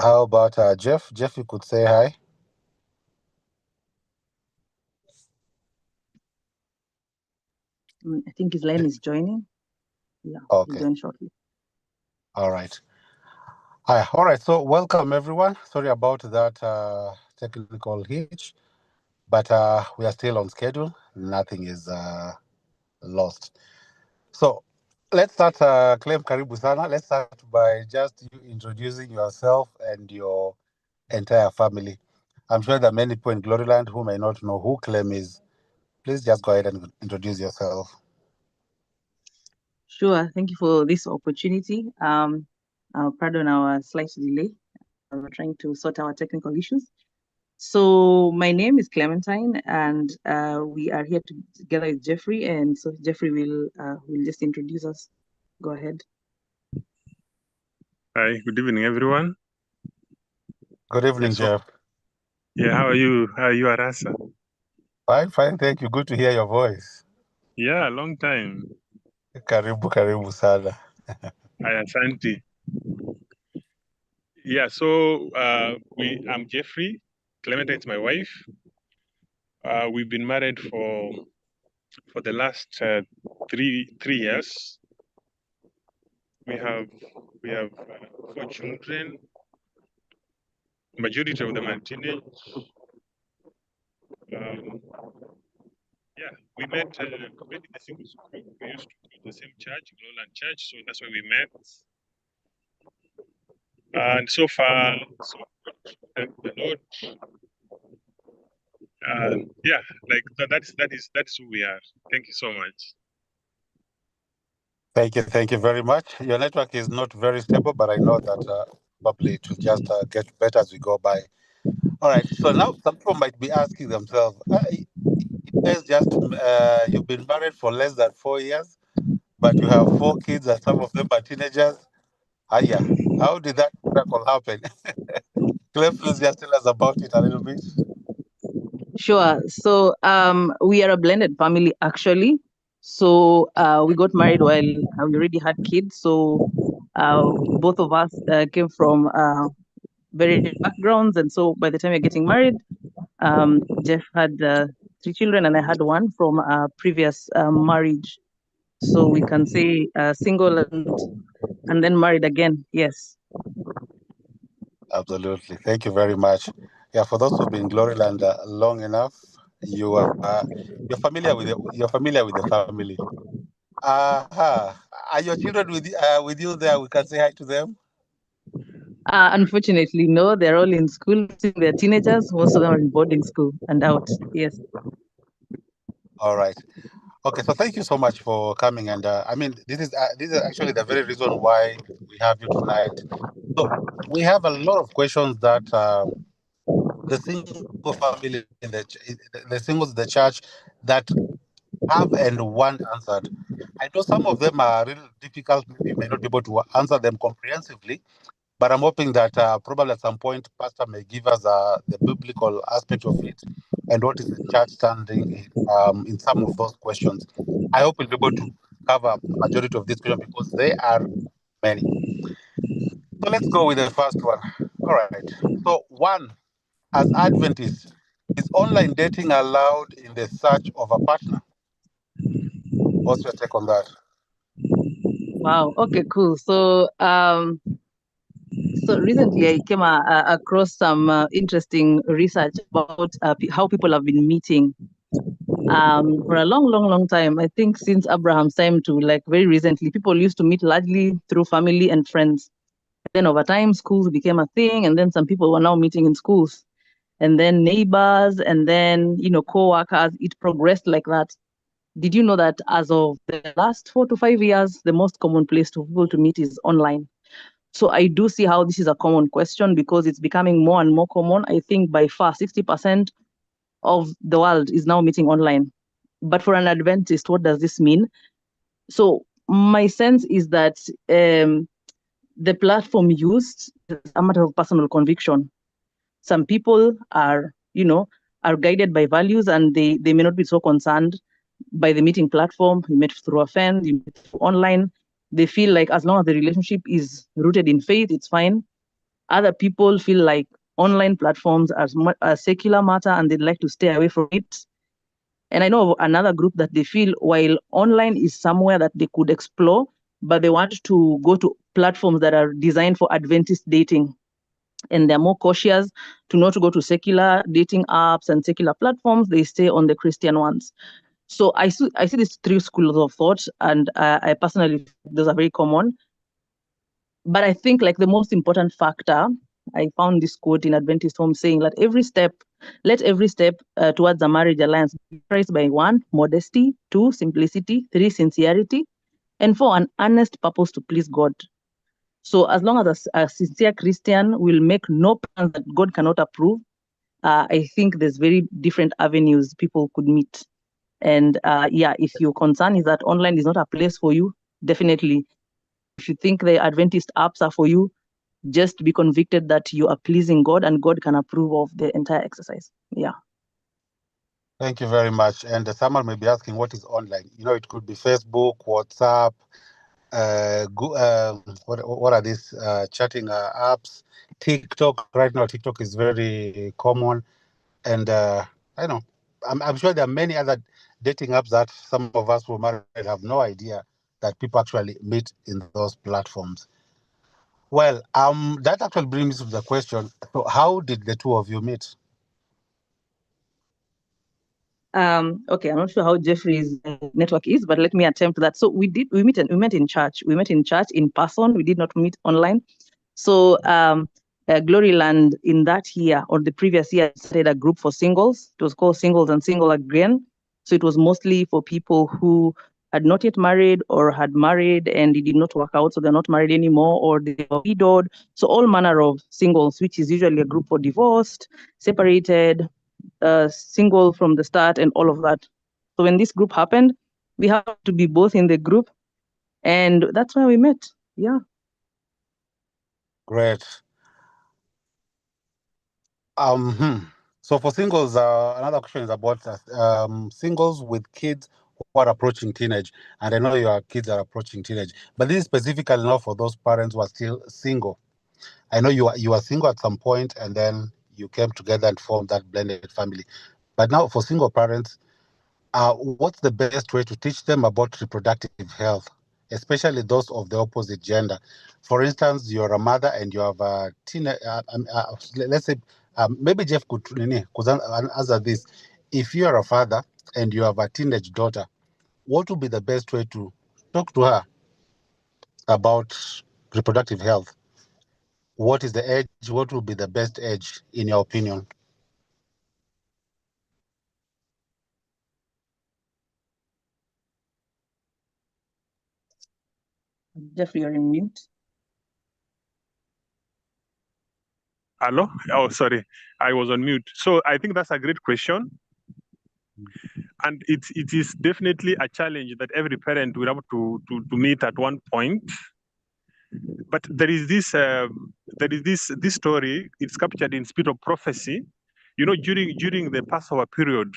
How about Jeff? Jeff, you could say hi. I think his line is joining. Yeah, Okay. he'll join shortly. All right. Hi. All right. So welcome everyone. Sorry about that technical hitch, but we are still on schedule. Nothing is lost. So let's start. Clem, karibu sana. Let's start by just you introducing yourself and your entire family. I'm sure there are many people in Gloryland who may not know who Clem is. Please just go ahead and introduce yourself. Sure. Thank you for this opportunity. Pardon our slight delay. We're trying to sort our technical issues. So my name is Clementine, and we are here together with Jeffrey. And so Jeffrey will just introduce us. Go ahead. Hi, good evening, everyone. Good evening, Jeff. Yeah, how are you? How are you, Arasa? Fine, thank you. Good to hear your voice. Yeah, long time. Karibu sana. Hi, Asante. Yeah, so I'm Jeffrey. Clementine is my wife. We've been married for the last three years. We have 4 children. Majority of them are teenage. Yeah, we met in the same school. We used to go to the same church, Lowland Church, so that's where we met. And so far, so thank the Lord. Yeah, like that's who we are. Thank you so much. Thank you very much. Your network is not very stable, but I know that probably it will just get better as we go by. All right. So now some people might be asking themselves, you guys just you've been married for less than 4 years, but you have 4 kids, and some of them are teenagers. Yeah, how did that miracle happen? Clem, please just tell us about it a little bit. Sure. So we are a blended family actually. So we got married while we already had kids. So both of us came from very different backgrounds, and so by the time we're getting married, Jeff had 3 children, and I had one from a previous marriage. So we can say single and then married again. Yes. Absolutely. Thank you very much. Yeah, for those who've been in Gloryland long enough, you're familiar with the family. Are your children with you there? We can say hi to them. Unfortunately, no. They're all in school. They're teenagers. Most of them are in boarding school and out. Yes. All right. Okay. So thank you so much for coming. And I mean, this is actually the very reason why we have you tonight. So we have a lot of questions that the single family the singles in the church that have and want answered. I know some of them are really difficult. Maybe you may not be able to answer them comprehensively, but I'm hoping that probably at some point, Pastor may give us the biblical aspect of it and what is the church standing in some of those questions. I hope we'll be able to cover the majority of these questions because they are many. So let's go with the first one. All right. So, one, as Adventists, is online dating allowed in the search of a partner? What's your take on that? Wow. Okay. Cool. So so recently I came across some interesting research about how people have been meeting for a long time. I think since Abraham's time to like very recently, people used to meet largely through family and friends. Then over time, schools became a thing, and then some people were now meeting in schools, and then neighbors, and then co-workers. It progressed like that. Did you know that as of the last 4 to 5 years, the most common place for people to meet is online? So I do see how this is a common question because it's becoming more and more common. I think by far 60% of the world is now meeting online. But for an Adventist, what does this mean? So my sense is that the platform used is a matter of personal conviction. Some people are guided by values, and they may not be so concerned by the meeting platform. You met through a friend, you met through online. They feel like as long as the relationship is rooted in faith, it's fine. Other people feel like online platforms are a secular matter and they'd like to stay away from it. And I know of another group that they feel while online is somewhere that they could explore, but they want to go to platforms that are designed for Adventist dating. And they're more cautious to not go to secular dating apps and secular platforms. They stay on the Christian ones. So I see these three schools of thought, and I personally, those are very common. But I think like the most important factor, I found this quote in Adventist Home saying that let every step towards a marriage alliance be prized by 1, modesty, 2, simplicity, 3, sincerity, and 4, an earnest purpose to please God. So as long as a sincere Christian will make no plans that God cannot approve, I think there's very different avenues people could meet. And if your concern is that online is not a place for you, definitely. If you think the Adventist apps are for you, just be convicted that you are pleasing God and God can approve of the entire exercise. Yeah. Thank you very much. And someone may be asking, what is online? It could be Facebook, WhatsApp, what are these chatting apps? TikTok. Right now, TikTok is very common. And I know, I'm sure there are many other dating apps that some of us who are married have no idea that people actually meet in those platforms. Well, that actually brings me to the question. So how did the two of you meet? Okay, I'm not sure how Jeffrey's network is, but let me attempt that. So we met in church. We met in church in person. We did not meet online. So Gloryland in that year or the previous year started a group for singles. It was called Singles and Single Again. So it was mostly for people who had not yet married or had married and it did not work out, so they're not married anymore, or they were widowed. So all manner of singles, which is usually a group for divorced, separated, single from the start, and all of that. So when this group happened, we happened to be both in the group, and that's where we met. Yeah. Great. So for singles, another question is about singles with kids who are approaching teenage. And I know your kids are approaching teenage, but this is specifically not for those parents who are still single. I know you are single at some point, and then you came together and formed that blended family. But now for single parents, what's the best way to teach them about reproductive health, especially those of the opposite gender? For instance, you're a mother and you have a let's say, maybe Jeff could answer this. If you are a father and you have a teenage daughter, what would be the best way to talk to her about reproductive health? What is the age? What would be the best age, in your opinion? Jeffrey, you're in mute. Hello? Oh, sorry. I was on mute. So I think that's a great question. And it is definitely a challenge that every parent will have to meet at one point. But there is this story. It's captured in Spirit of Prophecy. During the Passover period,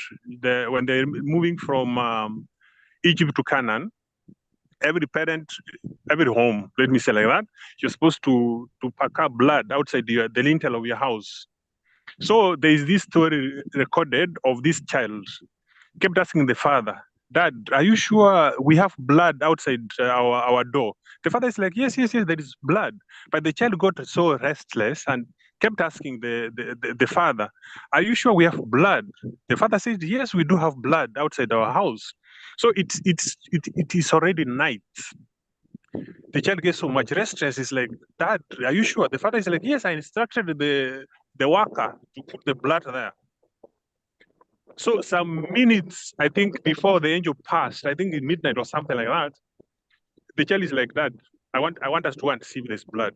when they're moving from Egypt to Canaan, every parent, every home, let me say like that, you're supposed to pack up blood outside the lintel of your house. So there is this story recorded of this child kept asking the father, "Dad, are you sure we have blood outside our door?" The father is like, yes, there is blood. But the child got so restless and kept asking the father, "Are you sure we have blood?" The father said, "Yes, we do have blood outside our house." So it is already night. The child gets so much restless. He's like, "Dad, are you sure?" The father is like, "Yes, I instructed the worker to put the blood there." So some minutes, I think, before the angel passed, I think in midnight or something like that, the child is like, "Dad, I want us to go and see if there's blood."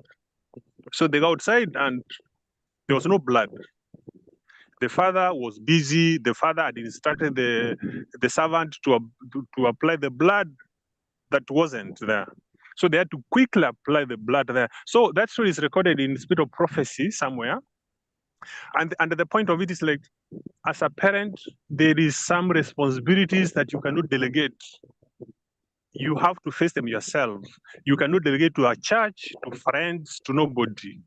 So they go outside and there was no blood. The father was busy. The father had instructed the servant to apply the blood that wasn't there. So they had to quickly apply the blood there. So that story is recorded in Spirit of Prophecy somewhere. And the point of it is like, as a parent, there is some responsibilities that you cannot delegate. You have to face them yourself. You cannot delegate to a church, to friends, to nobody.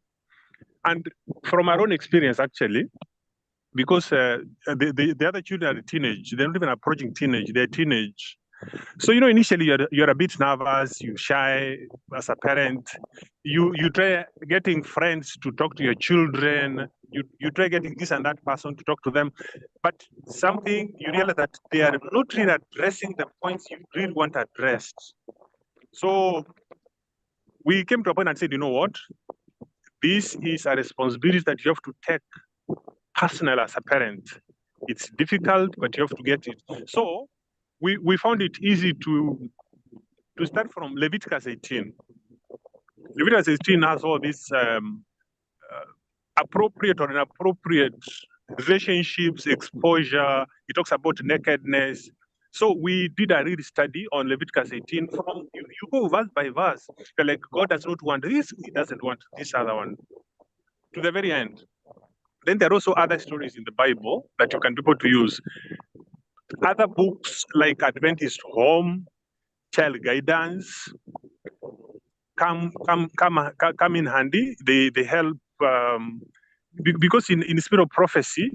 And from our own experience, actually, because the other children are teenage, they're not even approaching teenage, they're teenage. So, initially you're a bit nervous, you shy as a parent. You try getting friends to talk to your children. You try getting this and that person to talk to them. But something you realize that they are not really addressing the points you really want addressed. So we came to a point and said, you know what? This is a responsibility that you have to take personal as a parent. It's difficult, but you have to get it. So we found it easy to start from Leviticus 18. Leviticus 18 has all these appropriate or inappropriate relationships, exposure. It talks about nakedness. So we did a real study on Leviticus 18. From you go verse by verse. You're like, God does not want this, He doesn't want this other one. To the very end. Then there are also other stories in the Bible that you can be able to use. Other books like Adventist Home, Child Guidance, come in handy. They help because in the spirit of prophecy,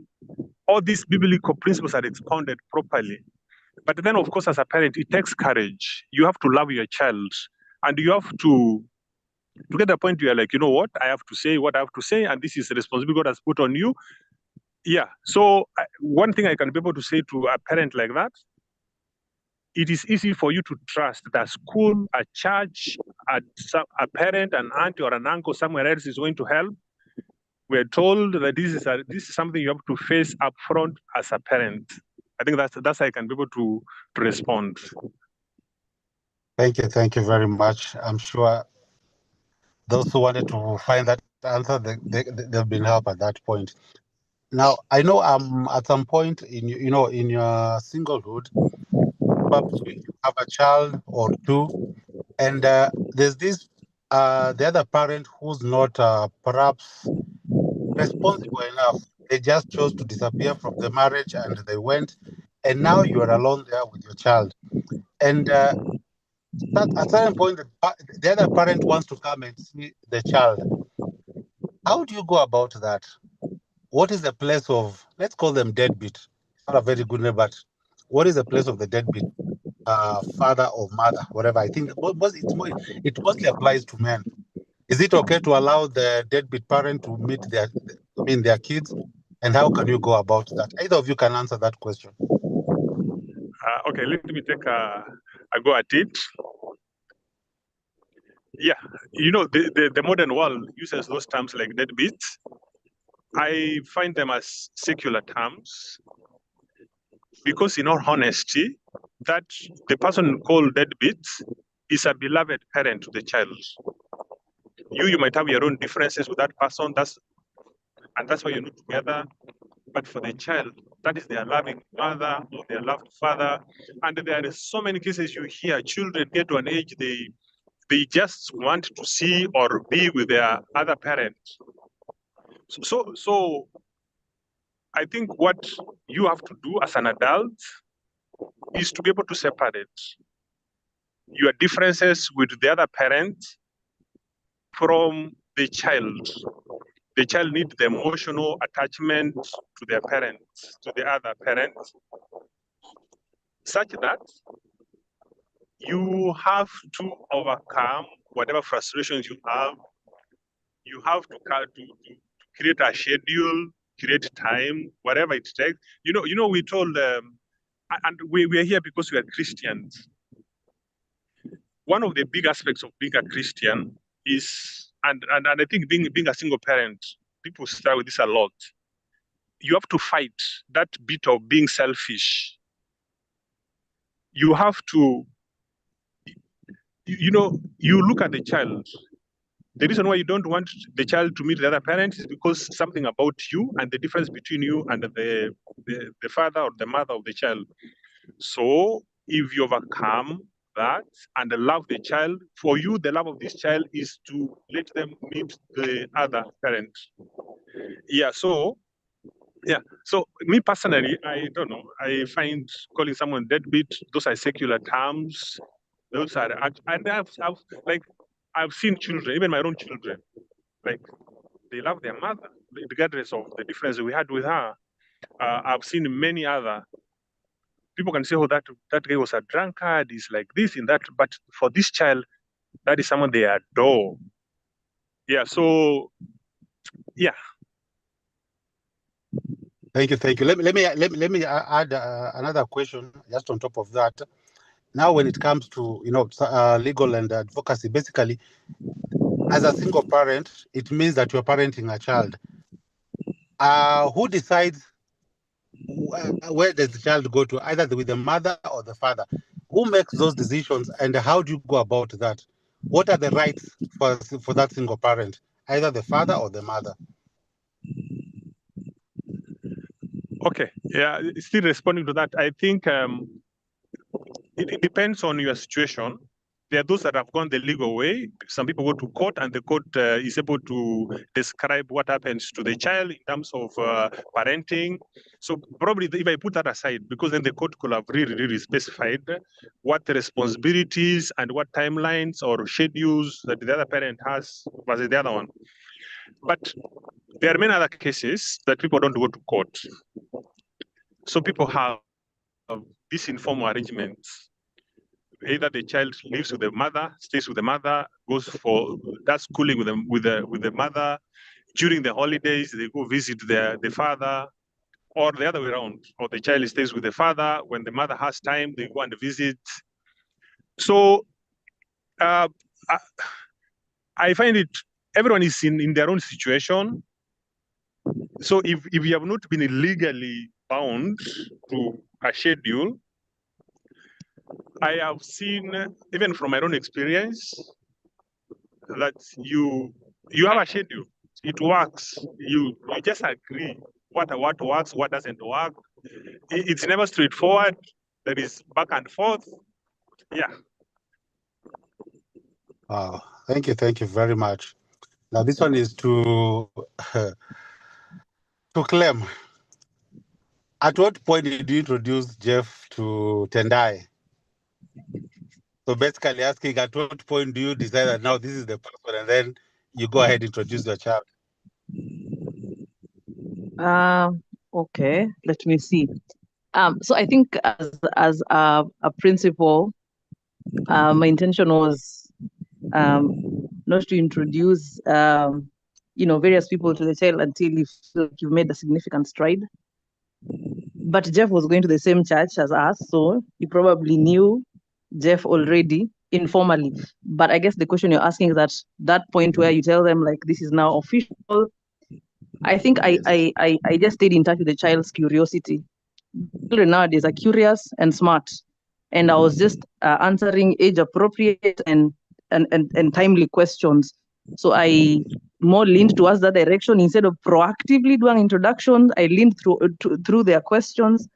all these biblical principles are expounded properly. But then, of course, as a parent, it takes courage. You have to love your child, and you have to get the point where you're like, you know what, I have to say what I have to say, and this is the responsibility God has put on you. Yeah. So one thing I can be able to say to a parent like that, it is easy for you to trust that a school, a church, a parent, an aunt, or an uncle somewhere else is going to help. We're told that this is something you have to face up front as a parent. I think that's how I can be able to respond. Thank you very much. I'm sure those who wanted to find that answer, they've been helped at that point. Now, I know at some point in in your singlehood, probably you have a child or two, and there's this the other parent who's not perhaps responsible enough. They just chose to disappear from the marriage and they went, and now you are alone there with your child. And at a certain point, the other parent wants to come and see the child. How do you go about that? What is the place of, let's call them deadbeat? It's not a very good name, but what is the place of the deadbeat father or mother, whatever? I think it mostly applies to men. Is it okay to allow the deadbeat parent to meet their kids? And how can you go about that? Either of you can answer that question. Okay, let me take a go at it. Yeah, the modern world uses those terms like deadbeats. I find them as secular terms because, in all honesty, that the person called deadbeat is a beloved parent to the child. You might have your own differences with that person. That's why you're not together. But for the child, that is their loving mother or their loved father. And there are so many cases you hear children get to an age they just want to see or be with their other parent. So I think what you have to do as an adult is to be able to separate your differences with the other parent from the child. The child needs the emotional attachment to their parents, to the other parent, such that you have to overcome whatever frustrations you have. You have to create a schedule, create time, whatever it takes. We told and we are here because we are Christians. One of the big aspects of being a Christian is, and I think being a single parent, people start with this a lot. You have to fight that bit of being selfish. You have to, you look at the child. The reason why you don't want the child to meet the other parent is because something about you and the difference between you and the father or the mother of the child. So if you overcome that and love the child, for you, the love of this child is to let them meet the other parent. Yeah, so me personally, I don't know. I find calling someone deadbeat, those are secular terms. Those are, and I've seen children, even my own children, like they love their mother, regardless of the difference we had with her. I've seen many other people can say, oh, that guy was a drunkard, he's like this and that. But for this child, that is someone they adore. Yeah, so, yeah. Thank you. Let me add another question just on top of that. Now, when it comes to legal and advocacy, basically, as a single parent, it means that you're parenting a child. Who decides where does the child go to, either with the mother or the father? Who makes those decisions, and how do you go about that? What are the rights for that single parent, either the father or the mother? Okay, yeah, still responding to that, I think it depends on your situation. There are those that have gone the legal way. Some people go to court, and the court is able to describe what happens to the child in terms of parenting. So probably if I put that aside, because then the court could have really specified what the responsibilities and what timelines or schedules that the other parent has versus the other one. But there are many other cases that people don't go to court. So people have these informal arrangements. Either the child lives with the mother, stays with the mother, does schooling with the mother. During the holidays, they go visit the father, or the other way around. Or the child stays with the father. When the mother has time, they go and visit. So I find everyone is in their own situation. So if you have not been legally bound to a schedule, I have seen, even from my own experience, that you have a schedule. It works. You just agree what works, what doesn't work. It's never straightforward. There is back and forth. Yeah. Thank you very much. Now this one is to Clem. At what point did you introduce Jeff to Tendai? So basically asking, at what point do you decide that now this is the person, and then you go ahead and introduce your child? Okay, let me see. So I think as a principal, my intention was not to introduce various people to the child until you feel like you've made a significant stride. But Jeff was going to the same church as us, so he probably knew Jeff already informally. But I guess the question you're asking is that point where you tell them like this is now official. I think I just stayed in touch with the child's curiosity. Children nowadays are curious and smart, and I was just answering age appropriate and timely questions. So I more leaned towards that direction instead of proactively doing introductions. I leaned through their questions.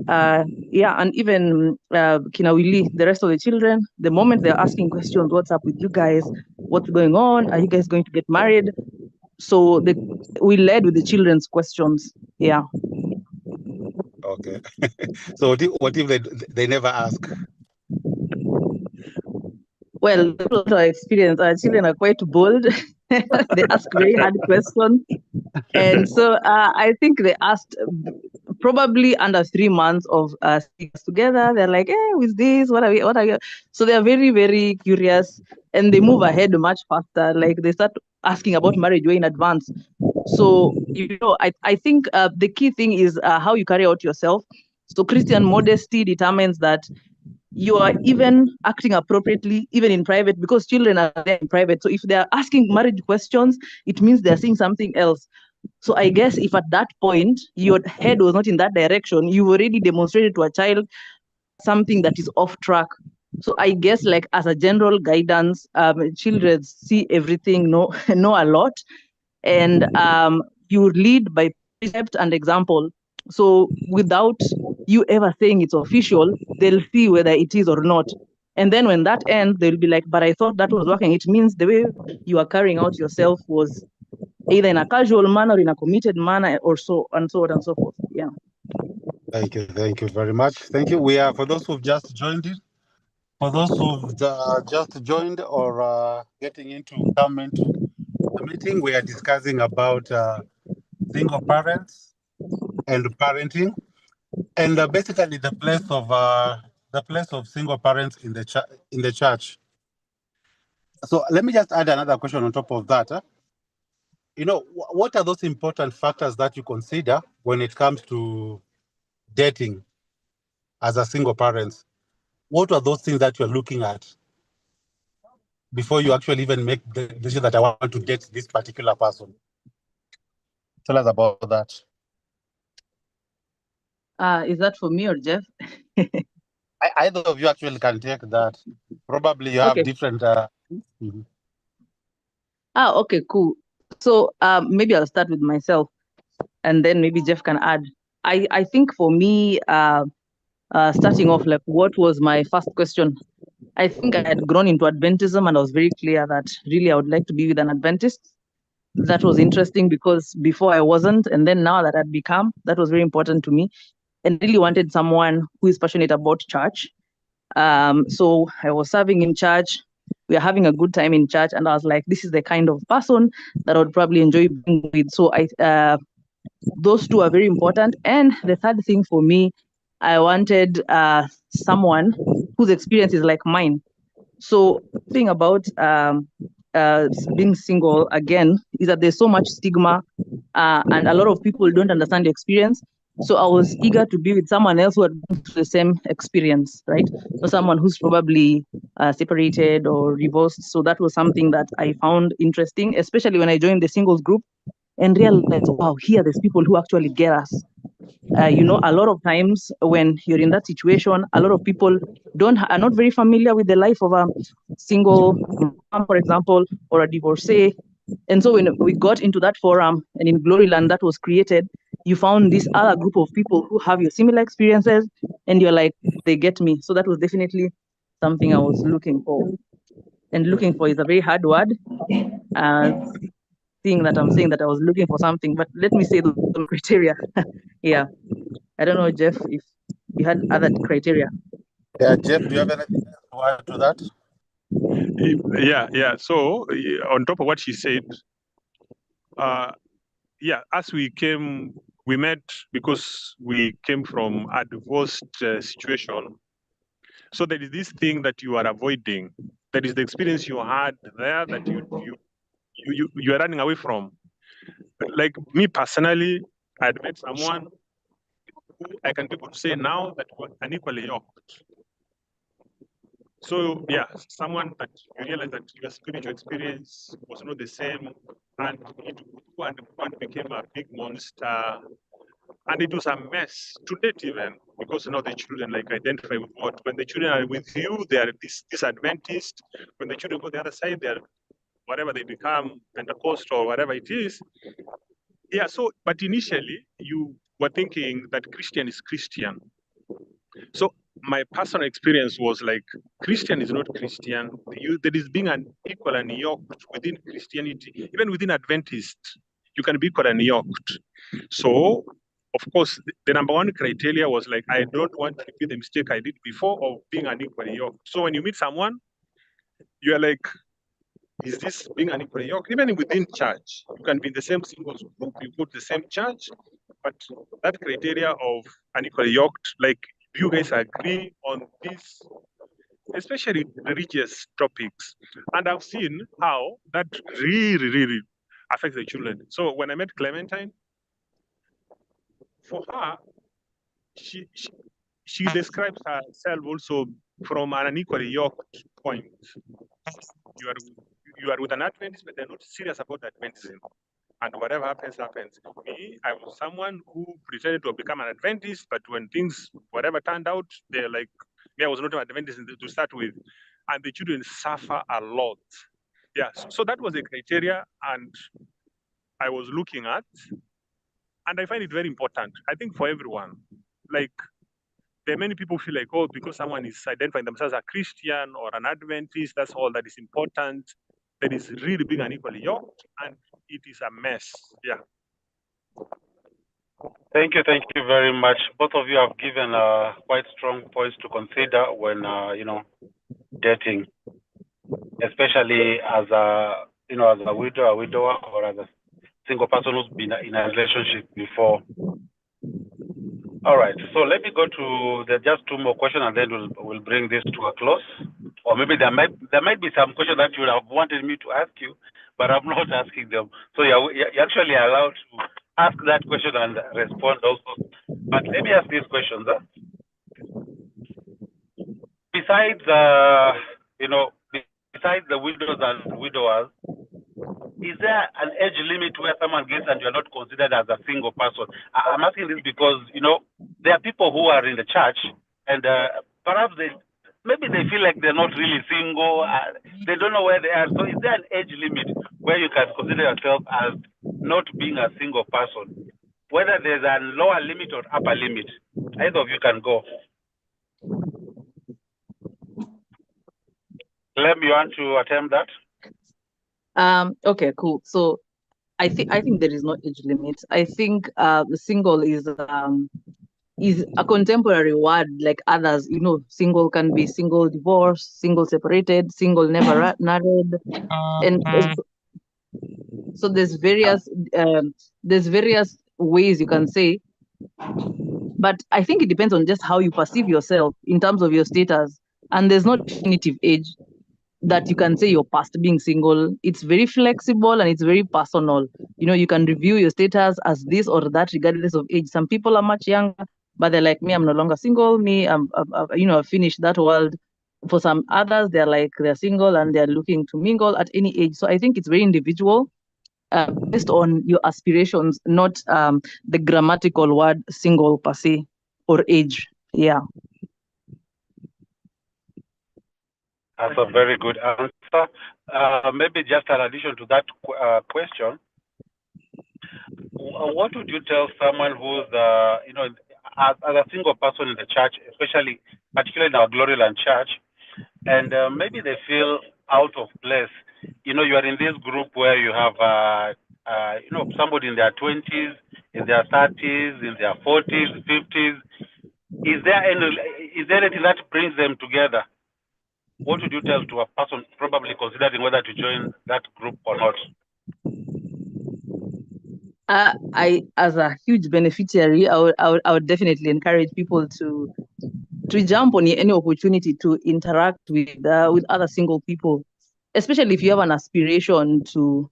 And even Kinawili, the rest of the children, the moment they're asking questions, what's up with you guys? What's going on? Are you guys going to get married? So we led with the children's questions. Yeah. Okay. So what if they never ask? Well, our experience, our children are quite bold. They ask very hard questions. And so I think they asked probably under 3 months of staying together. They're like, hey, with this, what are you? So they're very, very curious, and they move ahead much faster. Like they start asking about marriage way in advance. So, I think the key thing is how you carry out yourself. So Christian modesty determines that you are even acting appropriately, even in private, because children are there in private. So if they're asking marriage questions, it means they're seeing something else. So I guess if at that point your head was not in that direction, you already demonstrated to a child something that is off track. So I guess like as a general guidance, children see everything, know a lot, and you lead by precept and example. So without you ever saying it's official, they'll see whether it is or not. And then when that ends, they'll be like, but I thought that was working. It means the way you are carrying out yourself was either in a casual manner or in a committed manner, or so on and so forth. Yeah. Thank you very much. Thank you. We are, for those who've just joined it, for those who've just joined or come into, the meeting, we are discussing about single parents and parenting, and basically the place of single parents in the church. So let me just add another question on top of that. What are those important factors that you consider when it comes to dating as a single parent? What are those things that you're looking at before you actually even make the decision that I want to date this particular person? Tell us about that. Is that for me or Jeff? Either of you actually can take that. Probably you have Okay. different. Okay, cool. So maybe I'll start with myself, and then maybe Jeff can add. I think for me, starting off, like, what was my first question? I think I had grown into Adventism, and I was very clear that really I would like to be with an Adventist. That was interesting because before I wasn't, and then now that I'd become, that was very important to me. And really wanted someone who is passionate about church. So I was serving in church. We were having a good time in church, and I was like, this is the kind of person that I would probably enjoy being with. So those two are very important. And the third thing for me, I wanted someone whose experience is like mine. So thing about being single again is that there's so much stigma, and a lot of people don't understand the experience. So I was eager to be with someone else who had gone through the same experience, right? So someone who's probably separated or divorced. So that was something that I found interesting, especially when I joined the singles group and realized, wow, here there's people who actually get us. A lot of times when you're in that situation, a lot of people are not very familiar with the life of a single mom, for example, or a divorcee. And so when we got into that forum and in Gloryland that was created, you found this other group of people who have your similar experiences, and you're like, they get me. So that was definitely something I was looking for. And looking for is a very hard word. Seeing that I'm saying that I was looking for something, but let me say those criteria. Yeah. I don't know, Jeff, if you had other criteria. Yeah, Jeff, do you have anything to add to that? Yeah. So on top of what she said, as we met because we came from a divorced situation. So there is this thing that you are avoiding. That is the experience you had there that you are running away from. Like me personally, I had met someone who I can be able to say now that we're unequally yoked. So someone that you realize that your spiritual experience was not the same, and one became a big monster, and it was a mess to date even, because the children identify with what. When the children are with you, they are disadvantaged. When the children go the other side, they are whatever they become, Pentecostal or whatever it is. Yeah. So, but initially you were thinking that Christian is Christian. So my personal experience was like, Christian is not Christian. There is being an equal and yoked within Christianity, even within Adventist, you can be equal and yoked. So, of course, the number one criteria was like, I don't want to repeat the mistake I did before of being unequally yoked. So when you meet someone, you are like, is this being unequally yoked? Even within church, you can be in the same singles group, you go to the same church, but that criteria of unequally yoked, like, do you guys agree on this, especially religious topics? And I've seen how that really, really affects the children. So when I met Clementine, for her, she describes herself also from an unequally yoked point. You are with an Adventist, but they're not serious about Adventism. And whatever happens, happens. Me, I was someone who pretended to become an Adventist, but when things, whatever turned out, they're like, me, I was not an Adventist to start with. And the children suffer a lot. Yeah, so that was the criteria, and I was looking at, and I find it very important. I think for everyone, like, there are many people feel like, oh, because someone is identifying themselves as a Christian or an Adventist, that's all that is important. That is really being unequally yoked, and it is a mess. Yeah. Thank you very much. Both of you have given quite strong points to consider when dating, especially as as a widow, a widower, or as a single person who's been in a relationship before. All right, so let me go to just two more questions, and then we'll bring this to a close. Or maybe there might be some questions that you would have wanted me to ask you, but I'm not asking them. So you're actually allowed to ask that question and respond also. But let me ask these questions. Besides, besides the widows and widowers, is there an age limit where someone gets and you're not considered as a single person? I'm asking this because, there are people who are in the church and perhaps maybe they feel like they're not really single. They don't know where they are. So is there an age limit where you can consider yourself as not being a single person? Whether there's a lower limit or upper limit, either of you can go. Clem, you want to attempt that? Okay, cool. So I think there is no age limit. I think the single is a contemporary word like others. Single can be single divorced, single separated, single never married, and so there's various ways you can say. But I think it depends on just how you perceive yourself in terms of your status, and there's no definitive age that you can say you're past being single. It's very flexible and it's very personal. You can review your status as this or that regardless of age. Some people are much younger, but they're like, me, I'm no longer single. Me, I've finished that world. For some others, they're single and they're looking to mingle at any age. So I think it's very individual, based on your aspirations, not the grammatical word single per se or age. Yeah. That's a very good answer. Maybe just an addition to that question, what would you tell someone who's, as a single person in the church, particularly in our Glory Land Church, and maybe they feel out of place? You are in this group where you have, somebody in their 20s, in their 30s, in their 40s, 50s. Is there anything that brings them together? What would you tell to a person probably considering whether to join that group or not? I, as a huge beneficiary, I would definitely encourage people to jump on any opportunity to interact with other single people, especially if you have an aspiration to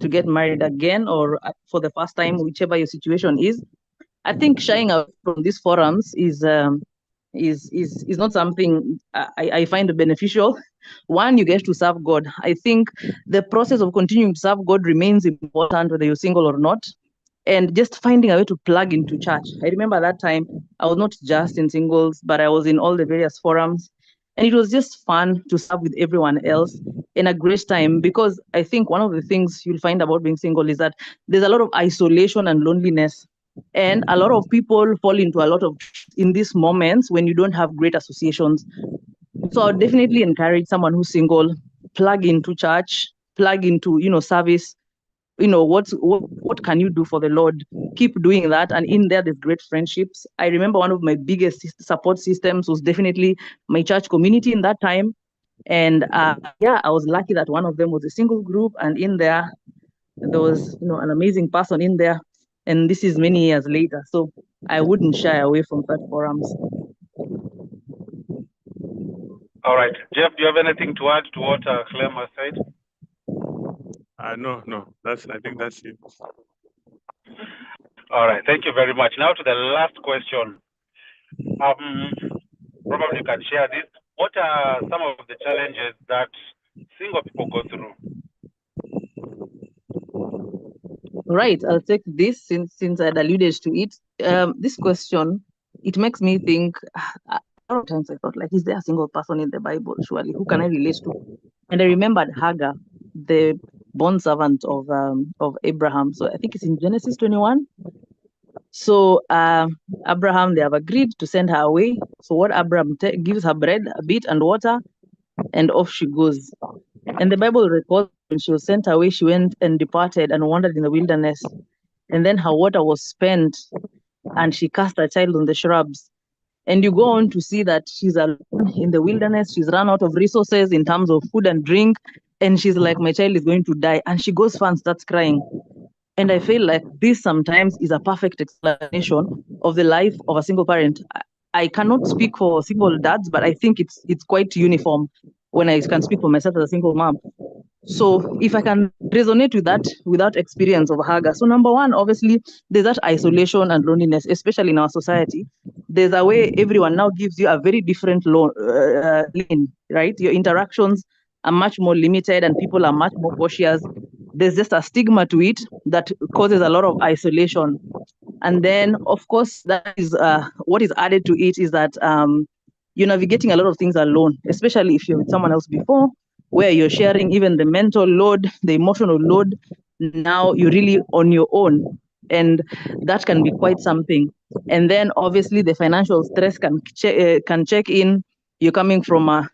get married again or for the first time, whichever your situation is. I think shying away from these forums is not something I find beneficial. One, you get to serve God. I think the process of continuing to serve God remains important whether you're single or not, and just finding a way to plug into church. I remember that time I was not just in singles, but I was in all the various forums, and it was just fun to serve with everyone else in a great time, because I think one of the things you'll find about being single is that there's a lot of isolation and loneliness. And a lot of people fall into a lot of in these moments when you don't have great associations. So I would definitely encourage someone who's single, plug into church, plug into, service. What can you do for the Lord? Keep doing that. And in there's great friendships. I remember one of my biggest support systems was definitely my church community in that time. And I was lucky that one of them was a single group. And in there was, an amazing person in there. And this is many years later. So I wouldn't shy away from such forums. All right. Jeff, do you have anything to add to what Clem has said? No. I think that's it. All right. Thank you very much. Now to the last question. Probably you can share this. What are some of the challenges that single people go through? Right, I'll take this since I'd alluded to it. This question, it makes me think. A lot of times I thought, like, is there a single person in the Bible? Surely, who can I relate to? And I remembered Hagar, the bond servant of Abraham. So I think it's in Genesis 21. So Abraham, they have agreed to send her away. So what Abraham gives her bread, a bit, and water, and off she goes. And the Bible records when she was sent away, she went and departed and wandered in the wilderness. And then her water was spent, and she cast her child on the shrubs. And you go on to see that she's alone in the wilderness. She's run out of resources in terms of food and drink. and she's like, my child is going to die, and she goes far and starts crying. And I feel like this sometimes is a perfect explanation of the life of a single parent. I cannot speak for single dads, but I think it's quite uniform when I can speak for myself as a single mom. So if I can resonate with that without experience of Haga. So number one, obviously, there's that isolation and loneliness, especially in our society. There's a way everyone now gives you a very different lane, right? Your interactions are much more limited and people are much more cautious. There's just a stigma to it that causes a lot of isolation. And then, of course, that is what is added to it is that you're navigating a lot of things alone, especially if you're with someone else before, where you're sharing even the mental load, the emotional load. Now you're really on your own, and that can be quite something. And then, obviously, the financial stress can check in. You're coming from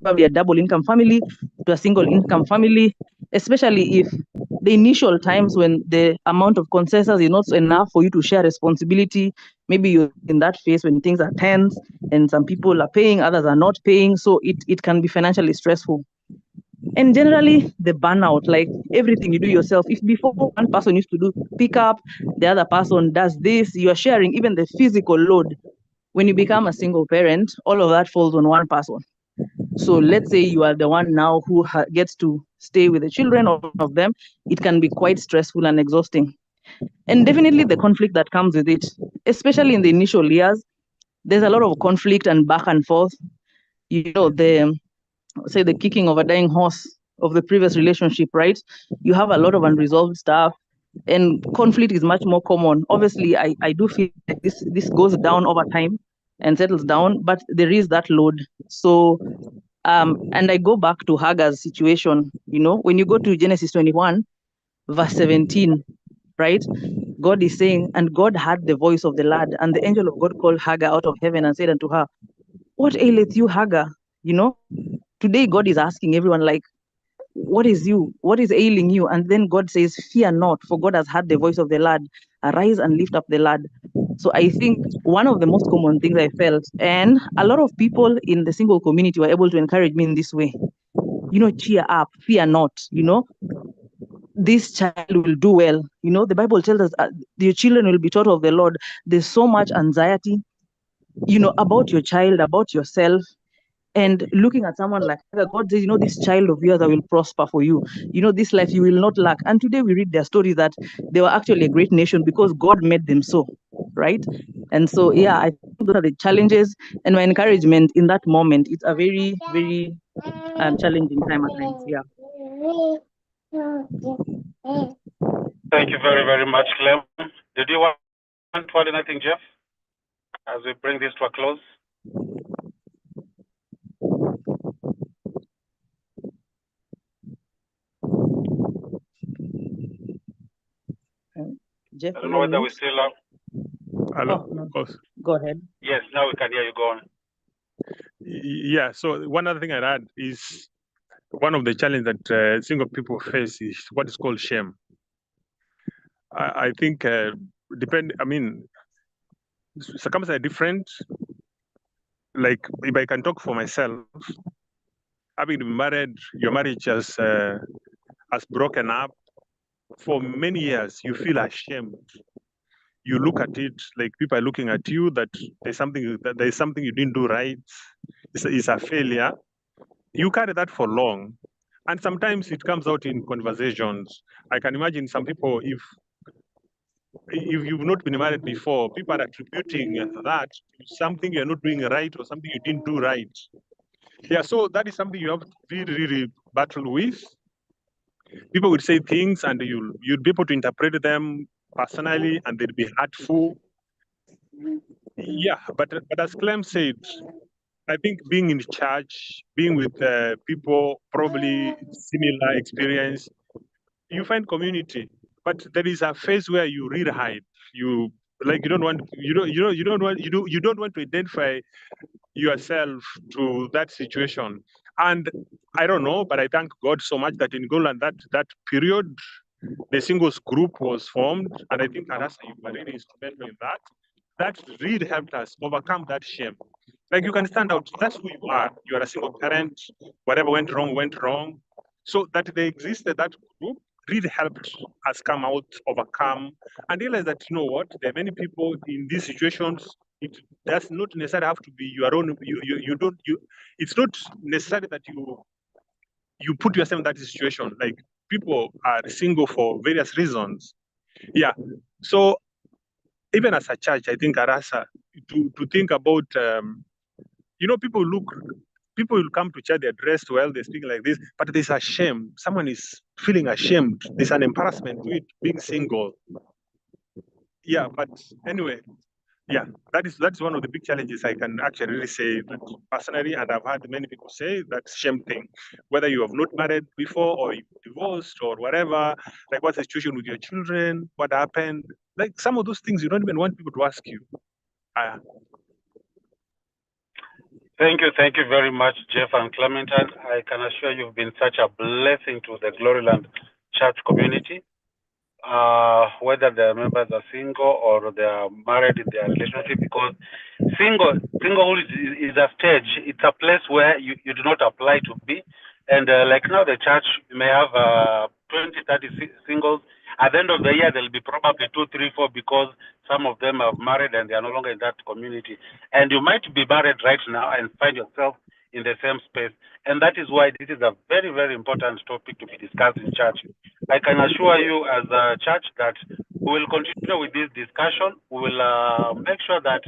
probably a double income family to a single income family, especially if the initial times when the amount of consensus is not enough for you to share responsibility. Maybe you're in that phase when things are tense and some people are paying, others are not paying. So it can be financially stressful. And generally, the burnout, like everything you do yourself. If before one person used to do pick up, the other person does this, you are sharing even the physical load. When you become a single parent, all of that falls on one person. So let's say you are the one now who gets to stay with the children, or one of them, it can be quite stressful and exhausting. And definitely the conflict that comes with it, especially in the initial years, there's a lot of conflict and back and forth. The say the kicking of a dying horse of the previous relationship, right? You have a lot of unresolved stuff, and conflict is much more common. Obviously, I do feel like this goes down over time and settles down, but there is that load. So and I go back to Hagar's situation. When you go to Genesis 21, verse 17, right? God is saying, and God heard the voice of the lad, and the angel of God called Hagar out of heaven and said unto her, what aileth you, Hagar? Today God is asking everyone, like, what is you? What is ailing you? And then God says, fear not, for God has heard the voice of the lad. Arise and lift up the lad. So I think one of the most common things I felt, and a lot of people in the single community were able to encourage me in this way, cheer up, fear not, this child will do well. The Bible tells us your children will be taught of the Lord. There's so much anxiety, about your child, about yourself. And looking at someone like God says, this child of yours I will prosper for you. This life you will not lack. And today we read their story that they were actually a great nation because God made them so, right? And so, yeah, I think those are the challenges. And my encouragement in that moment, it's a very, very challenging time at times. Yeah. Thank you very, very much, Clem. Did you want to add anything, Jeff, as we bring this to a close? Jeff, I don't know whether we still have. Hello? Oh, no. Go ahead. Yes, now we can hear you. Go on. Yeah, so one other thing I'd add is one of the challenges that single people face is what is called shame. I think circumstances are different. Like, if I can talk for myself, having been married, your marriage has broken up. For many years, you feel ashamed. You look at it like people are looking at you, that there's something you didn't do right. It's a failure. You carry that for long, and sometimes it comes out in conversations. I can imagine some people, if you've not been married before, people are attributing that to something you're not doing right or something you didn't do right. Yeah, so that is something you have to really, really battle with. People would say things and you'll be able to interpret them personally and they'd be hurtful. Yeah, but as Clem said, I think being in church, being with people probably similar experience, you find community. But there is a phase where you really hide. You don't want to identify yourself to that situation. And I don't know, but I thank God so much that in Golan that period, the singles group was formed, and I think Arasa, you were really instrumental in that. That really helped us overcome that shame. Like, you can stand out, that's who you are. You are a single parent, whatever went wrong, went wrong. So that they existed, that group really helped us come out, overcome, and realize that, you know what, there are many people in these situations. It does not necessarily have to be your own. It's not necessary that you put yourself in that situation. Like, people are single for various reasons. Yeah. So even as a church, I think Arasa, to think about, people will come to church, they're dressed well, they're speaking like this, but there's a shame. Someone is feeling ashamed. There's an embarrassment to it, being single. Yeah, but anyway, yeah, that's one of the big challenges I can actually really say personally, and I've had many people say that shame thing, whether you have not married before or you divorced or whatever, like what's the situation with your children, what happened, like some of those things you don't even want people to ask you. Thank you very much, Jeff and Clementine. I can assure you've been such a blessing to the Gloryland Church community. Whether the members are single or they are married in their relationship, because singlehood is a stage. It's a place where you do not apply to be. And like now, the church may have 20, 30 singles. At the end of the year, there'll be probably 2, 3, 4, because some of them have married and they are no longer in that community. And you might be married right now and find yourself in the same space. And that is why this is a very, very important topic to be discussed in church. I can assure you as a church that we will continue with this discussion. We will make sure that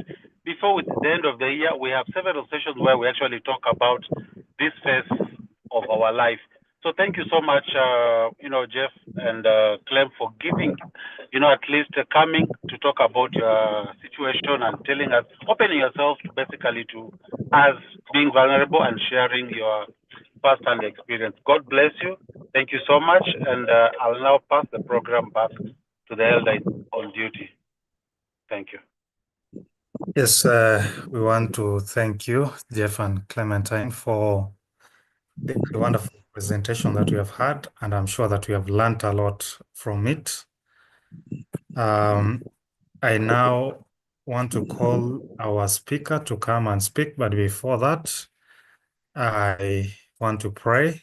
before the end of the year, we have several sessions where we actually talk about this phase of our life. So thank you so much, Jeff and Clem, for giving, at least coming to talk about your situation and telling us, opening yourself to basically to us being vulnerable and sharing your first-hand experience. God bless you. Thank you so much. And I'll now pass the program back to the elder on duty. Thank you. Yes, we want to thank you, Jeff and Clementine, for the wonderful presentation that we have had, and I'm sure that we have learned a lot from it. I now want to call our speaker to come and speak, but before that, I want to pray.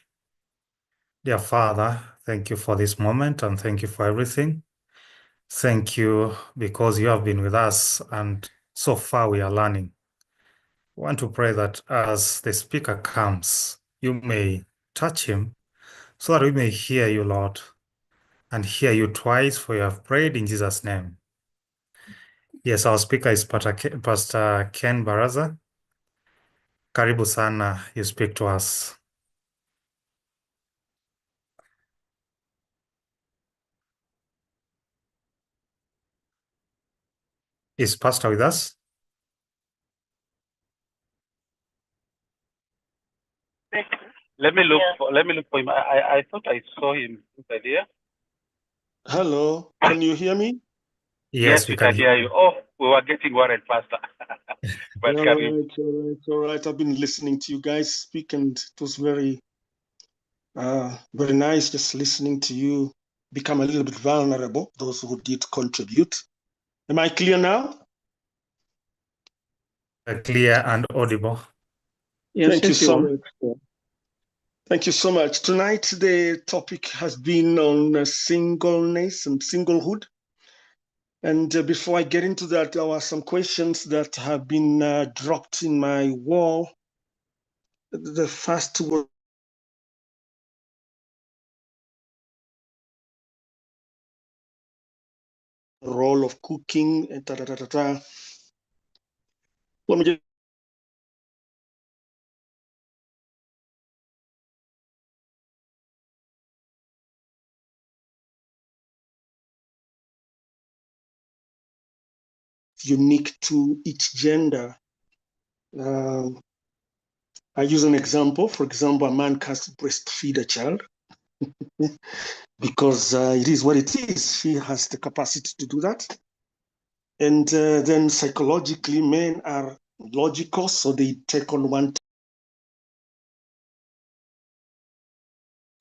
Dear Father, thank you for this moment and thank you for everything. Thank you because you have been with us and so far we are learning. I want to pray that as the speaker comes, you may touch him so that we may hear you, Lord, and hear you twice, for you have prayed in Jesus' name. Yes, our speaker is Pastor Ken Baraza. Karibu sana, you speak to us. Is Pastor with us? Let me look for him. I thought I saw him inside here. Hello, can you hear me? Yes, we can hear you. Oh, we were getting worried, Pastor. But all right. I've been listening to you guys speak, and it was very nice just listening to you become a little bit vulnerable, those who did contribute. Am I clear now? Clear and audible. Yes, Thank you so are. much. Thank you so much. Tonight, the topic has been on singleness and singlehood. And before I get into that, there were some questions that have been dropped in my wall. The first was the role of cooking. Let me just unique to each gender. I use an example. For example, a man can't breastfeed a child because it is what it is. She has the capacity to do that. And then psychologically, men are logical, so they take on one.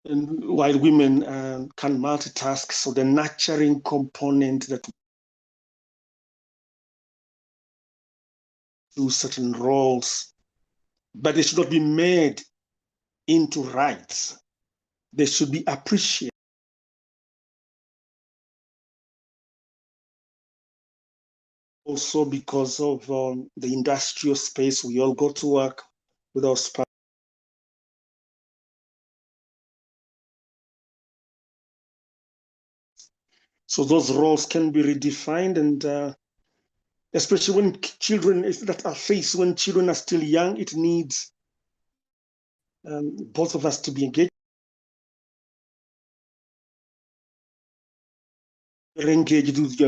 And while women can multitask, so the nurturing component that do certain roles, but they should not be made into rights. they should be appreciated. Also because of the industrial space, we all go to work with our spouse. So those roles can be redefined, and especially when children that are faced when children are still young, it needs both of us to be engaged. You're engaged with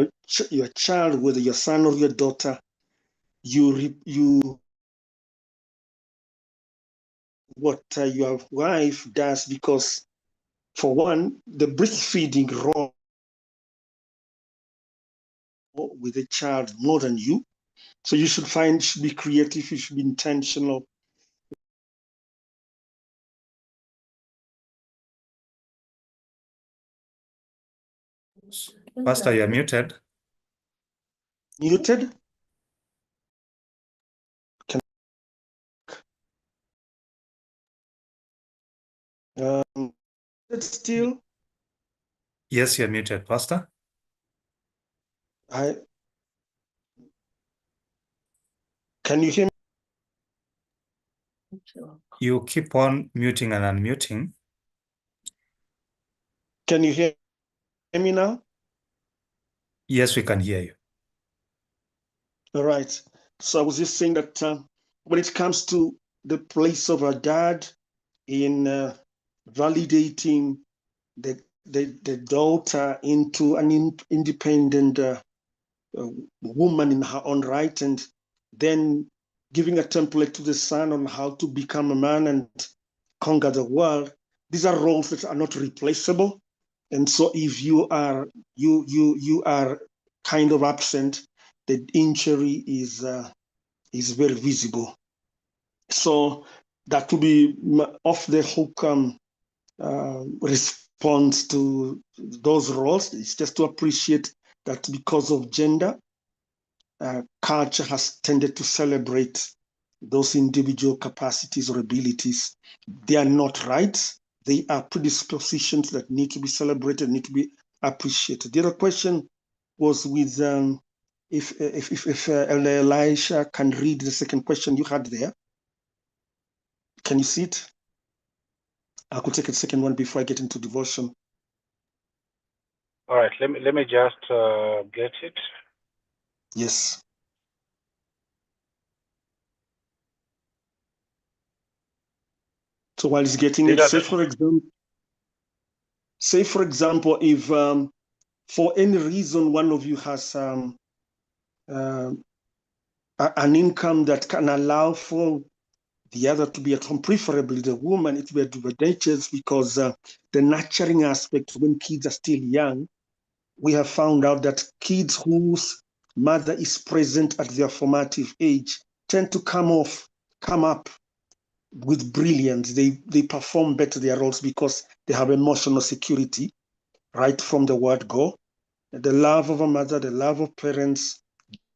your child, whether your son or your daughter. You what your wife does, because for one, the breastfeeding role with a child more than you. So you should be creative, you should be intentional. Pastor, you're muted. Muted? Still? Yes, you're muted, Pastor. Can you hear me? You keep on muting and unmuting. Can you hear me now? Yes, we can hear you. All right. So I was just saying that when it comes to the place of a dad in validating the daughter into an independent woman in her own right, and then giving a template to the son on how to become a man and conquer the world. These are roles that are not replaceable. And so if you are kind of absent, the injury is very visible. So that would be off the hook response to those roles. It's just to appreciate that because of gender, culture has tended to celebrate those individual capacities or abilities. They are not rights. They are predispositions that need to be celebrated, need to be appreciated. The other question was with if Elisha can read the second question you had there. Can you see it? I could take a second one before I get into devotion. All right, let me just get it. Yes. So while he's getting it, say for example, if for any reason one of you has an income that can allow for the other to be at home, preferably the woman, it will be advantageous because the nurturing aspect when kids are still young, we have found out that kids whose mother is present at their formative age tend to come up with brilliance. They perform better their roles because they have emotional security right from the word go. The love of a mother, the love of parents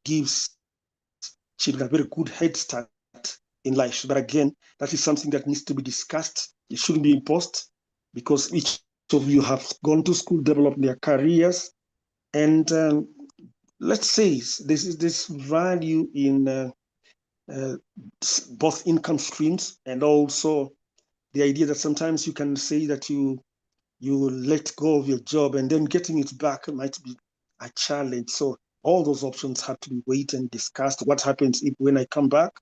gives children a very good head start in life. But again, that is something that needs to be discussed. It shouldn't be imposed because each of you have gone to school, developed their careers, and let's say this value in both income streams, and also the idea that sometimes you can say that you let go of your job and then getting it back might be a challenge. So all those options have to be weighed and discussed. What happens if when I come back,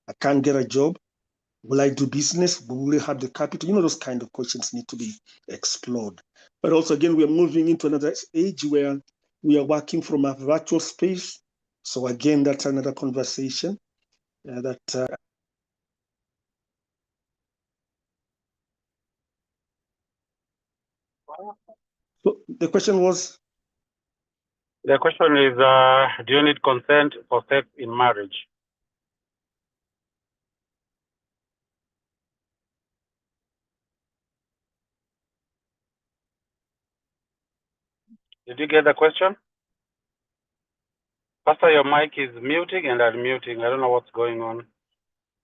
I can't get a job? Will I do business? Will I have the capital? You know, those kind of questions need to be explored. But also, again, we are moving into another age where we are working from a virtual space. So again, that's another conversation So the question was? The question is, do you need consent for sex in marriage? Did you get the question? Pastor, your mic is muting and unmuting. I don't know what's going on.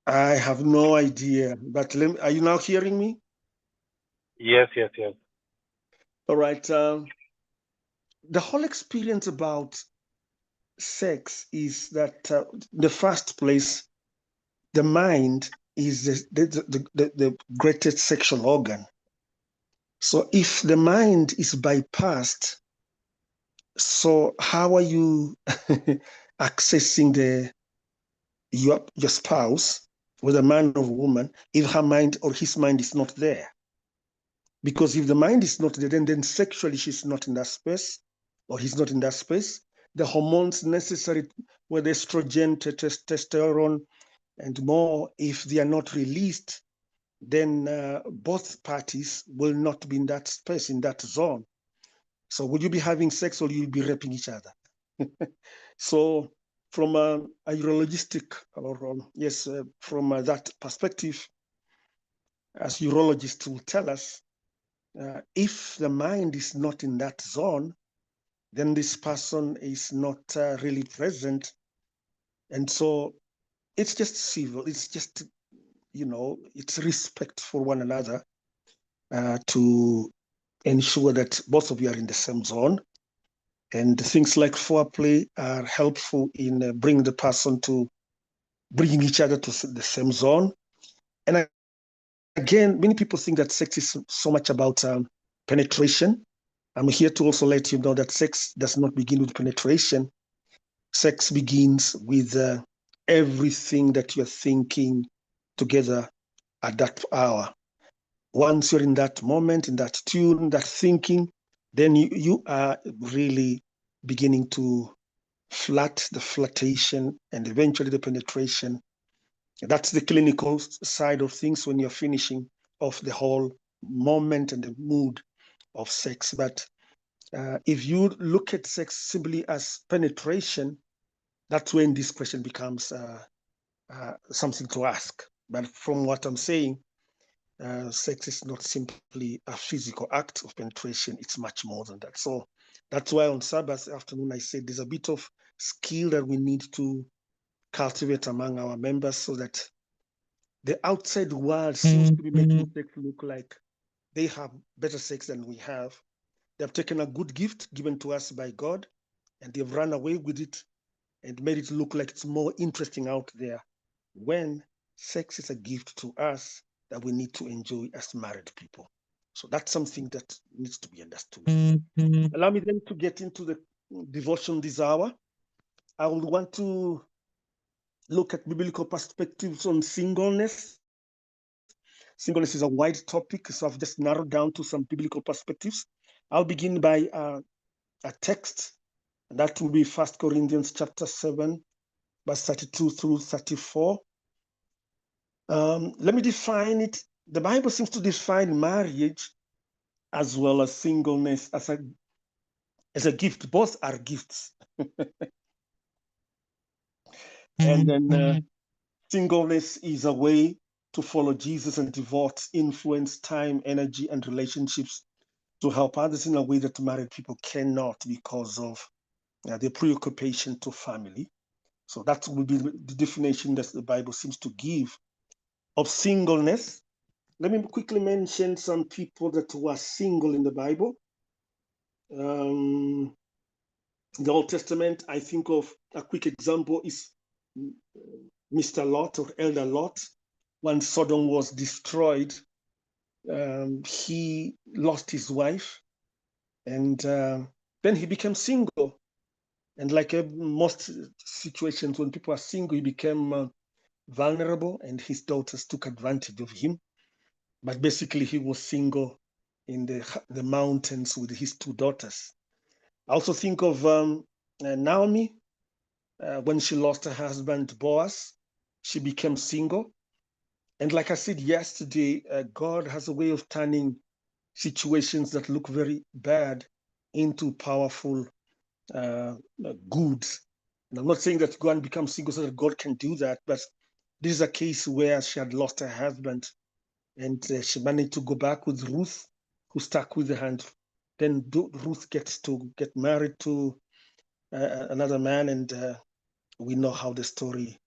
I have no idea, but are you now hearing me? Yes. All right. The whole experience about sex is that the first place, the mind is the greatest sexual organ. So if the mind is bypassed, so how are you accessing your spouse, whether man or woman, if her mind or his mind is not there? Because if the mind is not there, then sexually she's not in that space, or he's not in that space. The hormones necessary, whether estrogen, testosterone, and more, if they are not released, then both parties will not be in that space, in that zone. So will you be having sex or you'll be raping each other? So from a urologistic, or from that perspective, as urologists will tell us, if the mind is not in that zone, then this person is not really present. And so it's just civil, it's just, it's respect for one another to ensure that both of you are in the same zone. And things like foreplay are helpful in bringing each other to the same zone. And again, many people think that sex is so much about penetration. I'm here to also let you know that sex does not begin with penetration. Sex begins with everything that you're thinking together at that hour. Once you're in that moment, in that tune, that thinking, then you are really beginning to the flirtation, and eventually the penetration. That's the clinical side of things when you're finishing off the whole moment and the mood of sex. But if you look at sex simply as penetration, that's when this question becomes something to ask. But from what I'm saying, sex is not simply a physical act of penetration, it's much more than that. So that's why on Sabbath afternoon I said there's a bit of skill that we need to cultivate among our members, so that the outside world seems to be making sex look like they have better sex than we have. They've taken a good gift given to us by God, and they've run away with it and made it look like it's more interesting out there, when sex is a gift to us that we need to enjoy as married people. So that's something that needs to be understood. Allow me then to get into the devotion this hour. I would want to look at biblical perspectives on singleness. Singleness is a wide topic, so I've just narrowed down to some biblical perspectives. I'll begin by a text, and that will be 1 Corinthians chapter 7, verse 32 through 34. Let me define it. The Bible seems to define marriage as well as singleness as a gift. Both are gifts. And then singleness is a way to follow Jesus and devote influence, time, energy, and relationships to help others in a way that married people cannot, because of their preoccupation to family. So that would be the definition that the Bible seems to give of singleness. Let me quickly mention some people that were single in the Bible. The Old Testament, I think of a quick example is Mr. Lot, or Elder Lot. When Sodom was destroyed, he lost his wife, and then he became single. And like most situations, when people are single, he became vulnerable, and his daughters took advantage of him. But basically, he was single in the mountains with his two daughters. I also think of Naomi. When she lost her husband, Boaz, she became single. And like I said yesterday, God has a way of turning situations that look very bad into powerful goods. And I'm not saying that go and become single so that God can do that, but this is a case where she had lost her husband, and she managed to go back with Ruth, who stuck with her hand. Then Ruth gets to get married to another man, and we know how the story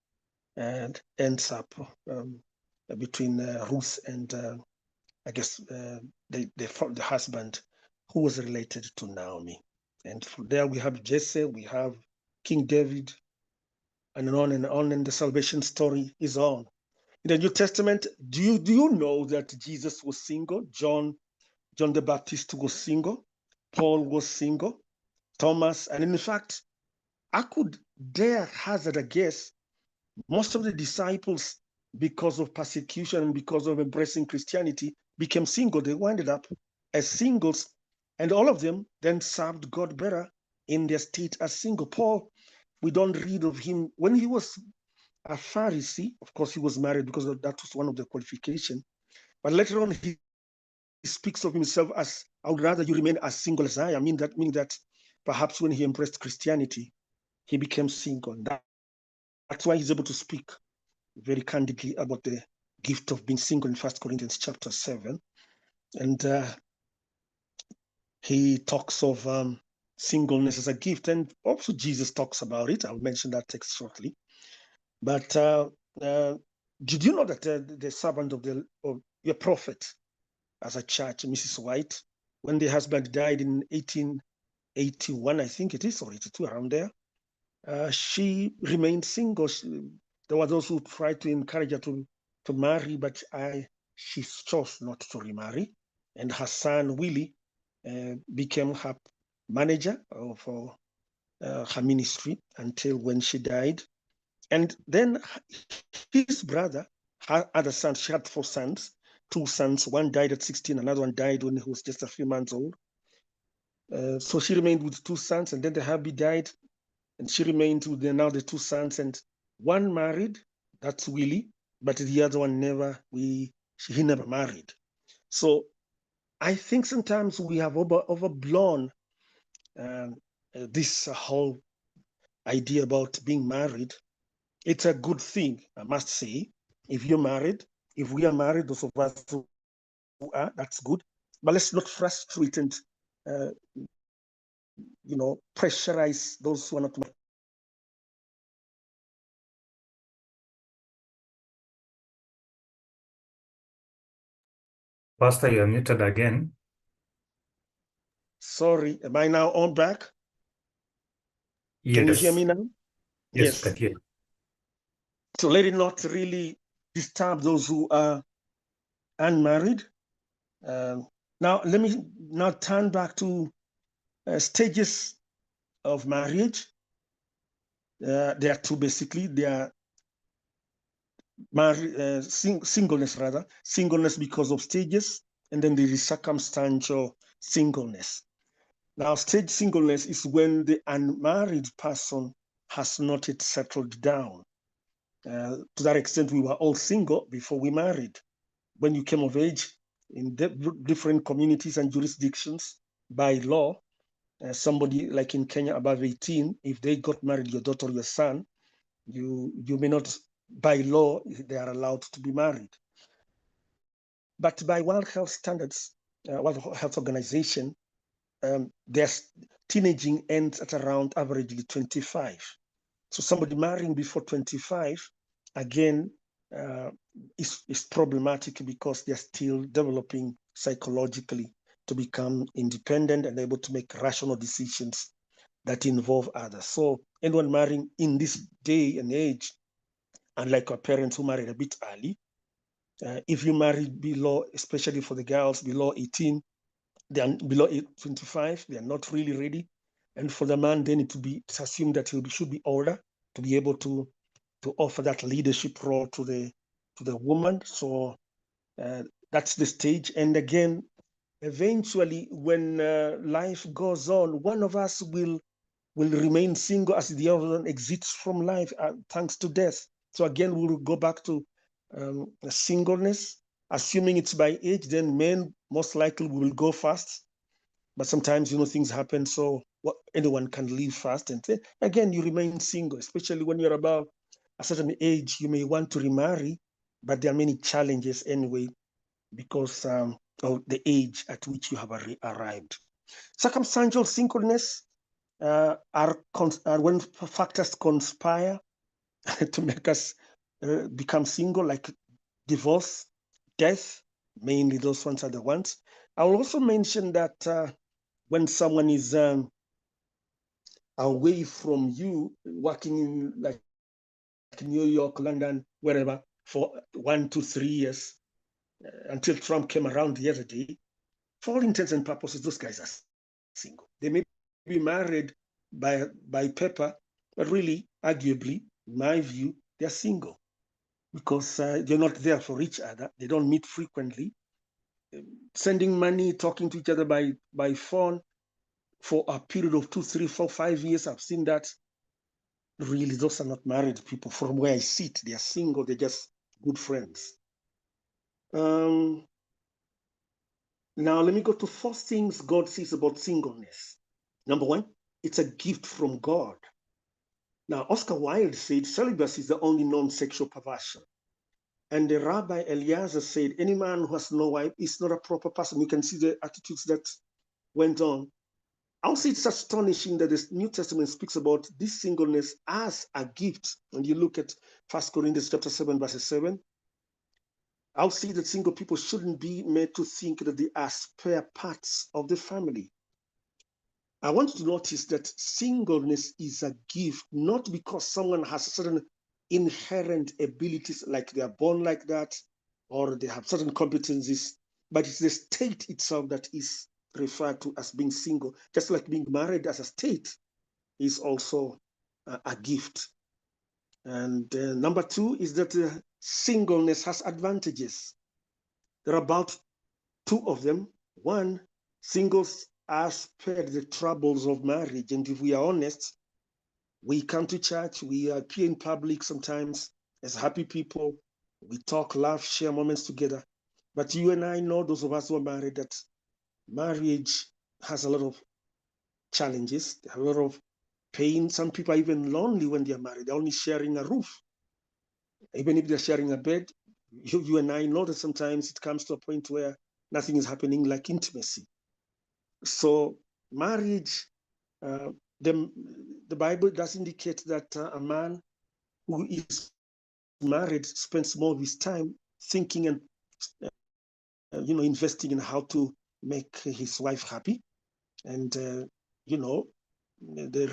ends up between Ruth and I guess the husband who was related to Naomi. And from there we have Jesse, we have King David, and on and on, and the salvation story is on. In the New Testament, do you know that Jesus was single? John the Baptist was single, Paul was single, Thomas, and in fact, I could dare hazard a guess, most of the disciples, because of persecution and because of embracing Christianity, became single. They ended up as singles, and all of them then served God better in their state as single. Paul, we don't read of him when he was a Pharisee. Of course, he was married because that was one of the qualifications. But later on, he speaks of himself as, I would rather you remain as single as I am, meaning that perhaps when he embraced Christianity, he became single. That's why he's able to speak very candidly about the gift of being single in 1 Corinthians chapter 7. And he talks of singleness as a gift. And also Jesus talks about it. I'll mention that text shortly. But did you know that the servant of your prophet as a church, Mrs. White, when the husband died in 1881, I think it is, or 82, around there, she remained single. There were those who tried to encourage her to marry, but she chose not to remarry. And her son, Willie, became her manager for her ministry until when she died. And then his brother, her other son, she had 4 sons, 2 sons. One died at 16, another one died when he was just a few months old. So she remained with 2 sons, and then the hubby died, and she remained with now the 2 sons, and one married, that's Willie, but the other one he never married. So I think sometimes we have overblown this whole idea about being married. It's a good thing, I must say. If you're married, if we are married, those of us who are, that's good. But let's not frustrate and pressurize those who are not married. Pastor, you're muted again. Sorry, am I now on back? Yes. Can you hear me now? Yes, I can hear. So let it not really disturb those who are unmarried. Now, let me now turn back to stages of marriage. There are 2 basically. There are singleness rather, singleness because of stages, and then there is circumstantial singleness. Now, stage singleness is when the unmarried person has not yet settled down. To that extent, we were all single before we married. When you came of age in different communities and jurisdictions, by law, somebody like in Kenya above 18, if they got married, your daughter or your son, you may not, by law, they are allowed to be married. But by World Health Standards, World Health Organization, their teenaging ends at around averagely 25. So somebody marrying before 25, again, is problematic because they're still developing psychologically to become independent and able to make rational decisions that involve others. So anyone marrying in this day and age, unlike our parents who married a bit early, if you marry below, especially for the girls below 18, they are below 25, they are not really ready. And for the man, then it's assumed that he should be older to be able to offer that leadership role to the woman. So that's the stage. And again, eventually, when life goes on, one of us will remain single as the other one exits from life thanks to death. So again, we'll go back to singleness, assuming it's by age. Then men most likely will go first, but sometimes things happen, so anyone can leave first, and then again you remain single. Especially when you're above a certain age, you may want to remarry, but there are many challenges anyway because of the age at which you have arrived. Circumstantial singleness are when factors conspire to make us become single, like divorce, death. Mainly those ones are the ones. I'll also mention that when someone is away from you, working in like New York, London, wherever, for 1 to 3 years, until Trump came around the other day, for all intents and purposes, those guys are single. They may be married by paper, but really, arguably, in my view, they're single because they're not there for each other. They don't meet frequently. Sending money, talking to each other by phone for a period of 2, 3, 4, 5 years. I've seen that. Really, those are not married people. From where I sit, they are single. They're just good friends. Now, let me go to 4 things God says about singleness. Number 1, it's a gift from God. Now, Oscar Wilde said celibacy is the only non-sexual perversion. And the Rabbi Eliezer said, any man who has no wife is not a proper person. You can see the attitudes that went on. I'll say it's astonishing that the New Testament speaks about this singleness as a gift. When you look at 1 Corinthians chapter 7, verses 7, I'll say that single people shouldn't be made to think that they are spare parts of the family. I want you to notice that singleness is a gift, not because someone has certain inherent abilities, like they are born like that, or they have certain competencies, but it's the state itself that is referred to as being single, just like being married as a state is also a gift. And number 2 is that singleness has advantages. There are about 2 of them. 1, singles are spared the troubles of marriage. And if we are honest, we come to church, we appear in public sometimes as happy people. We talk, laugh, share moments together. But you and I know, those of us who are married, that marriage has a lot of challenges, a lot of pain. Some people are even lonely when they're married. They're only sharing a roof. Even if they're sharing a bed, you and I know that sometimes it comes to a point where nothing is happening like intimacy. So marriage, the Bible does indicate that a man who is married spends more of his time thinking and investing in how to make his wife happy. And the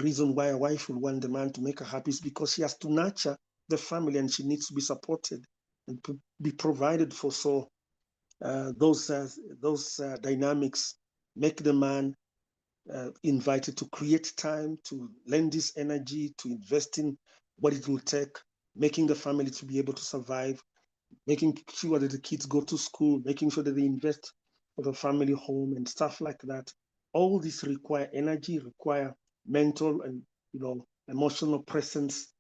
reason why a wife will want the man to make her happy is because she has to nurture the family and she needs to be supported and to be provided for. So those dynamics make the man invited to create time, to lend his energy, to invest in what it will take, making the family to be able to survive, making sure that the kids go to school, making sure that they invest for the family home and stuff like that. All this require energy, require mental and emotional presence.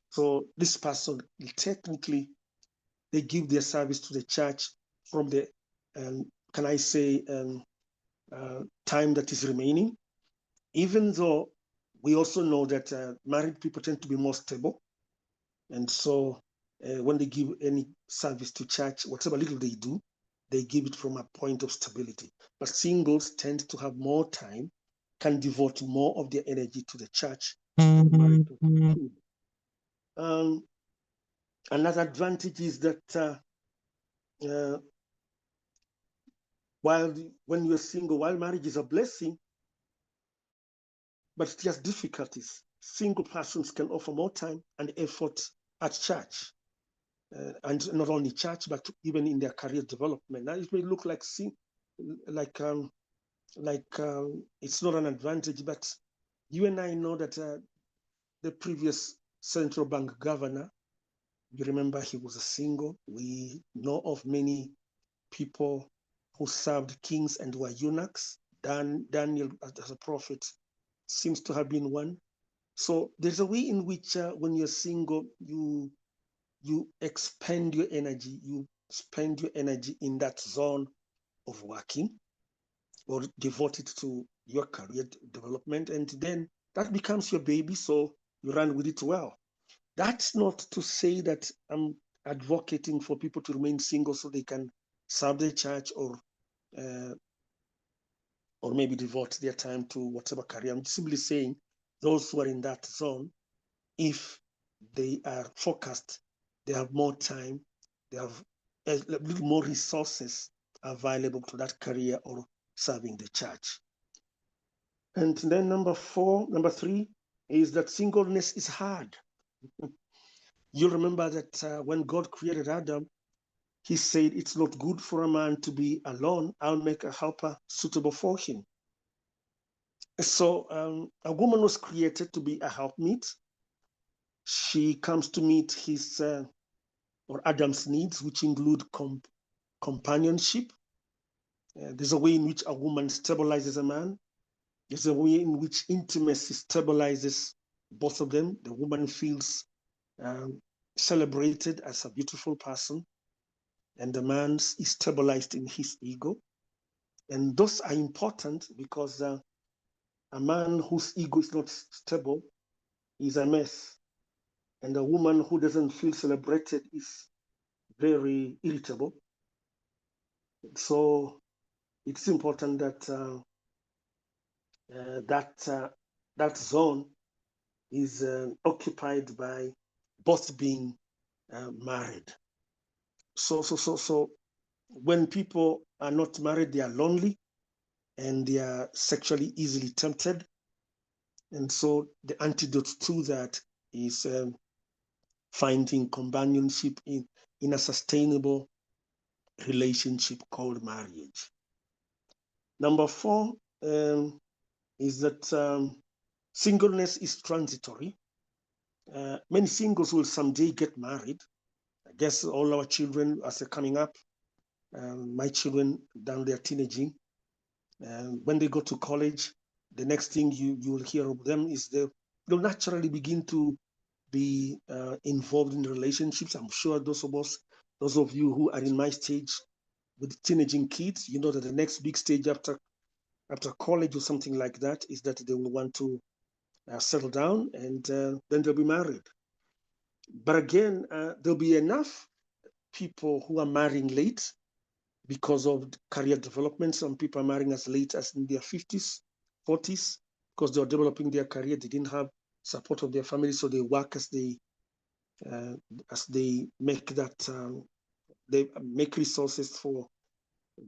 So this person, technically, they give their service to the church from the time that is remaining, even though we also know that married people tend to be more stable. And so when they give any service to church, whatever little they do, they give it from a point of stability. But singles tend to have more time, can devote more of their energy to the church. Another advantage is that when you're single, while marriage is a blessing, but it has difficulties. Single persons can offer more time and effort at church. And not only church, but even in their career development. Now it may look like it's not an advantage, but you and I know that the previous central bank governor, you remember he was a single. We know of many people who served kings and were eunuchs. Daniel, as a prophet, seems to have been one. So there's a way in which when you're single, you expend your energy, you spend your energy in that zone of working or devote it to your career development, and then that becomes your baby, so you run with it well. That's not to say that I'm advocating for people to remain single so they can serve the church or maybe devote their time to whatever career. I'm simply saying those who are in that zone, if they are focused, they have more time, they have a little more resources available to that career or serving the church. And then number three is that singleness is hard. You remember that when God created Adam, he said, it's not good for a man to be alone. I'll make a helper suitable for him. So a woman was created to be a helpmeet. She comes to meet his or Adam's needs, which include companionship. There's a way in which a woman stabilizes a man. There's a way in which intimacy stabilizes both of them. The woman feels celebrated as a beautiful person, and the man is stabilized in his ego. And those are important because a man whose ego is not stable is a mess. And a woman who doesn't feel celebrated is very irritable. So it's important that that zone is occupied by both being married. So when people are not married, they are lonely and they are sexually easily tempted. And so the antidote to that is finding companionship in a sustainable relationship called marriage. Number four is that singleness is transitory. Many singles will someday get married. I guess all our children, as they're coming up, my children down there teenaging, when they go to college, the next thing you will hear of them is they'll naturally begin to be involved in relationships. I'm sure those of you who are in my stage with teenaging kids, you know that the next big stage after college or something like that is that they will want to settle down and then they'll be married. But again, there'll be enough people who are marrying late because of career development. Some people are marrying as late as in their 50s, 40s, because they are developing their career. They didn't have support of their family, so they work as they make that, they make resources for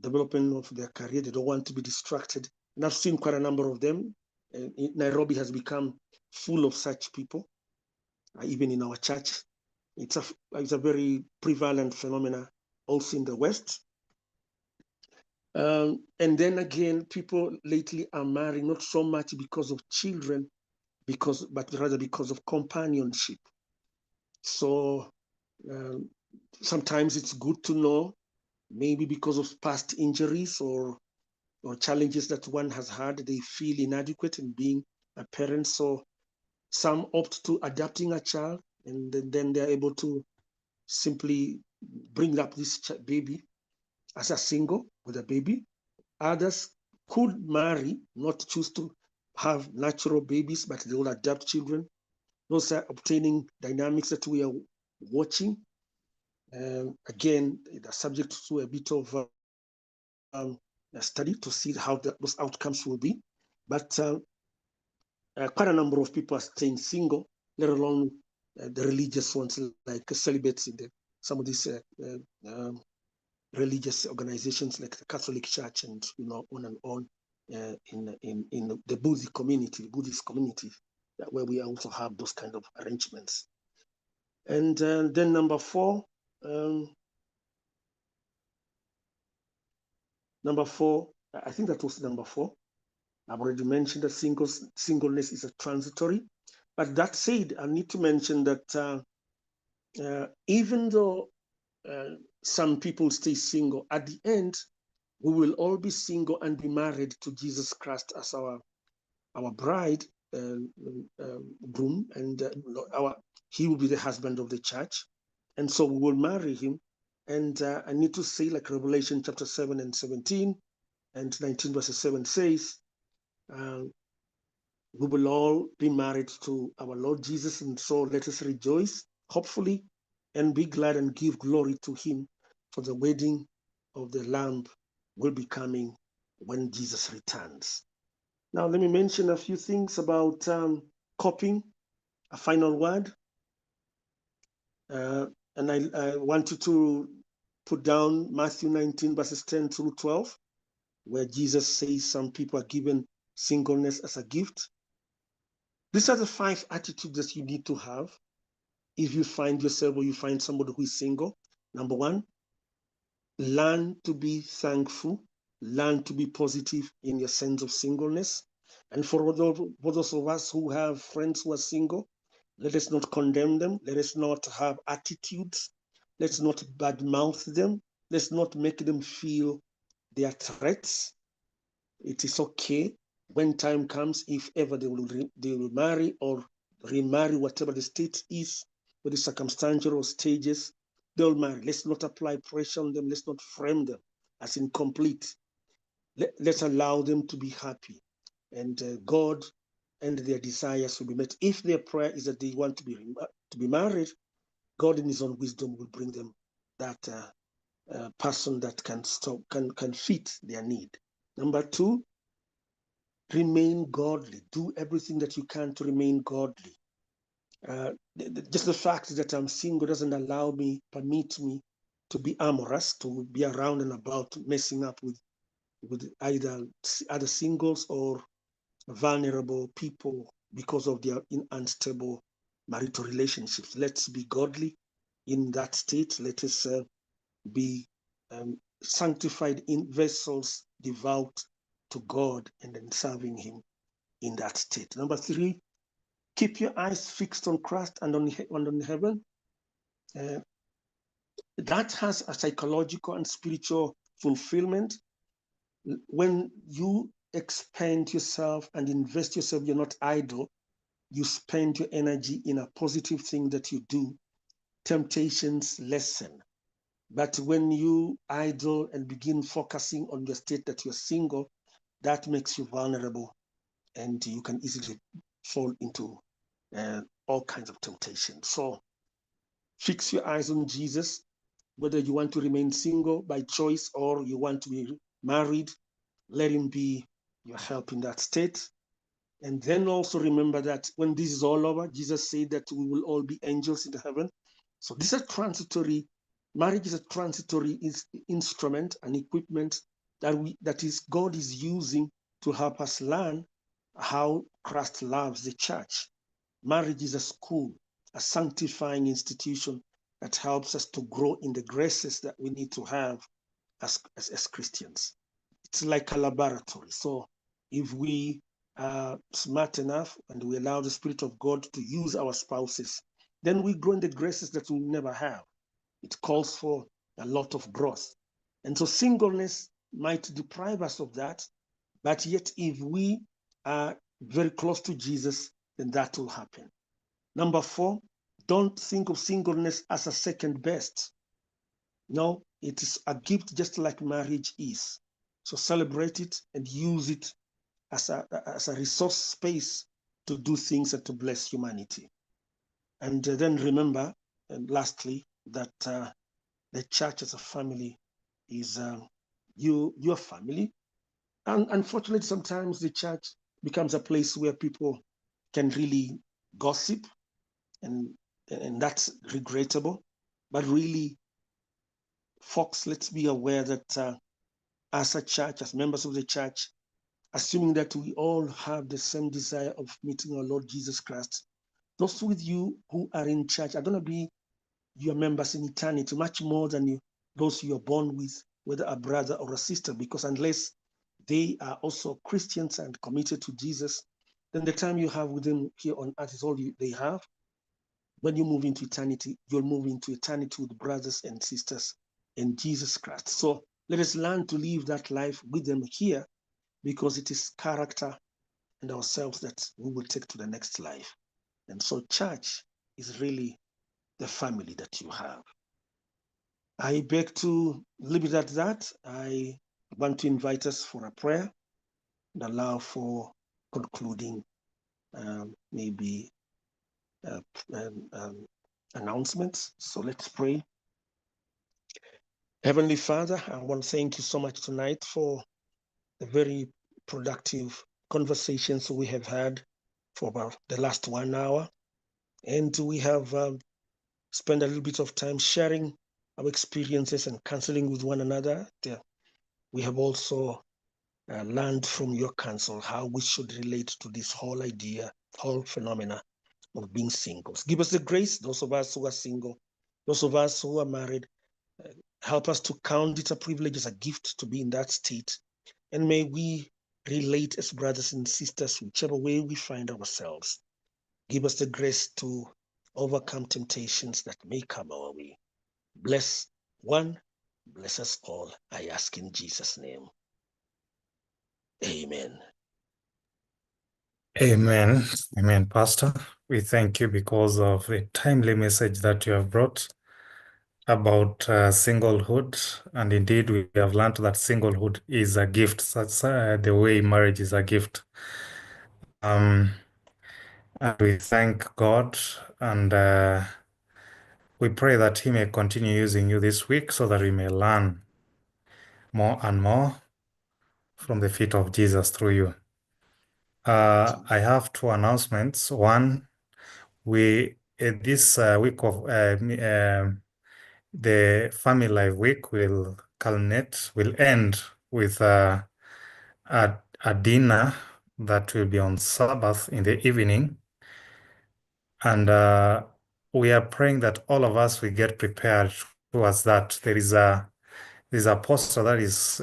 development of their career. They don't want to be distracted. And I've seen quite a number of them. Nairobi has become full of such people, even in our church. It's a very prevalent phenomena also in the West. And then again, people lately are marrying not so much because of children, but rather because of companionship. So sometimes it's good to know, maybe because of past injuries or challenges that one has had, they feel inadequate in being a parent. So some opt to adopting a child, and then they're able to simply bring up this baby as a single with a baby. Others could marry, not choose to have natural babies, but they will adopt children. Those are obtaining dynamics that we are watching. Again, they're subject to a bit of a study to see how those outcomes will be. But quite a number of people are staying single, let alone the religious ones, like celibates in some of these religious organizations like the Catholic Church, and on and on in the Buddhist community, where we also have those kind of arrangements. And then number four, I think that was number four. I've already mentioned that singleness is a transitory. But that said, I need to mention that even though some people stay single, at the end, we will all be single and be married to Jesus Christ as our bride groom, and he will be the husband of the church, and so we will marry him. And I need to say, like Revelation chapter 7 and 17 and 19 verses 7 says, we will all be married to our Lord Jesus, and so let us rejoice, hopefully, and be glad and give glory to him, for the wedding of the Lamb will be coming when Jesus returns. Now, let me mention a few things about coping, a final word. And I want you to put down Matthew 19, verses 10 through 12. where Jesus says some people are given singleness as a gift. These are the 5 attitudes that you need to have if you find yourself or you find somebody who is single. Number 1, learn to be thankful, learn to be positive in your sense of singleness. And for those of us who have friends who are single, let us not condemn them. Let us not have attitudes. Let's not badmouth them. Let's not make them feel they are threats. It is okay when time comes, if ever they will marry or remarry, whatever the state is, with the circumstantial stages, they'll marry. Let's not apply pressure on them. Let's not frame them as incomplete. Let's allow them to be happy, and God and their desires will be met. If their prayer is that they want to be married, God in His own wisdom will bring them that person that can fit their need. Number 2, remain godly. Do everything that you can to remain godly. Just the fact that I'm single doesn't permit me to be amorous, to be around and about messing up with either other singles or vulnerable people because of their unstable marital relationships. Let's be godly in that state. Let us be sanctified in vessels, devout to God, and then serving Him in that state. Number 3, keep your eyes fixed on Christ and on heaven. That has a psychological and spiritual fulfillment. When you expend yourself and invest yourself, you're not idle. You spend your energy in a positive thing that you do. Temptations lessen. But when you idle and begin focusing on your state that you're single, that makes you vulnerable, and you can easily fall into all kinds of temptations. So fix your eyes on Jesus, whether you want to remain single by choice or you want to be married. Let Him be your help in that state. And then also remember that when this is all over, Jesus said that we will all be angels in heaven. So this is a transitory, marriage is a transitory instrument, an equipment that God is using to help us learn how Christ loves the church. Marriage is a school, a sanctifying institution that helps us to grow in the graces that we need to have as Christians. It's like a laboratory. So if we are smart enough and we allow the Spirit of God to use our spouses, then we grow in the graces that we never have. It calls for a lot of growth. And so singleness might deprive us of that, but yet if we are very close to Jesus, then that will happen. Number 4, don't think of singleness as a second best. No, it is a gift just like marriage is. So celebrate it and use it as a resource space to do things and to bless humanity. And then remember, and lastly, that the church as a family is your family. And unfortunately, sometimes the church becomes a place where people can really gossip, and that's regrettable. But really, folks, let's be aware that as a church, as members of the church, assuming that we all have the same desire of meeting our Lord Jesus Christ, those with you who are in church are going to be your members in eternity, much more than those you are born with, whether a brother or a sister, because unless they are also Christians and committed to Jesus, then the time you have with them here on earth is all they have. When you move into eternity, you'll move into eternity with brothers and sisters in Jesus Christ. So let us learn to live that life with them here, because it is character and ourselves that we will take to the next life. And so church is really the family that you have. I beg to leave it at that. I want to invite us for a prayer and allow for concluding maybe announcements. So let's pray. Heavenly Father, I want to thank you so much tonight for the very productive conversations we have had for about the last 1 hour. And we have spent a little bit of time sharing our experiences and counseling with one another. We have also learned from your counsel how we should relate to this whole idea, whole phenomena of being singles. Give us the grace, those of us who are single, those of us who are married, help us to count it a privilege, as a gift to be in that state. And may we relate as brothers and sisters, whichever way we find ourselves. Give us the grace to overcome temptations that may come our way. Bless one, bless us all. I ask in Jesus' name. Amen. Amen. Amen, Pastor. We thank you because of the timely message that you have brought about singlehood. And indeed, we have learned that singlehood is a gift. That's the way marriage is a gift. And we thank God, and we pray that He may continue using you this week so that we may learn more and more from the feet of Jesus through you. I have two announcements. One, this week of the Family Life Week will end with a dinner that will be on Sabbath in the evening. And we are praying that all of us will get prepared towards that. There's a poster that is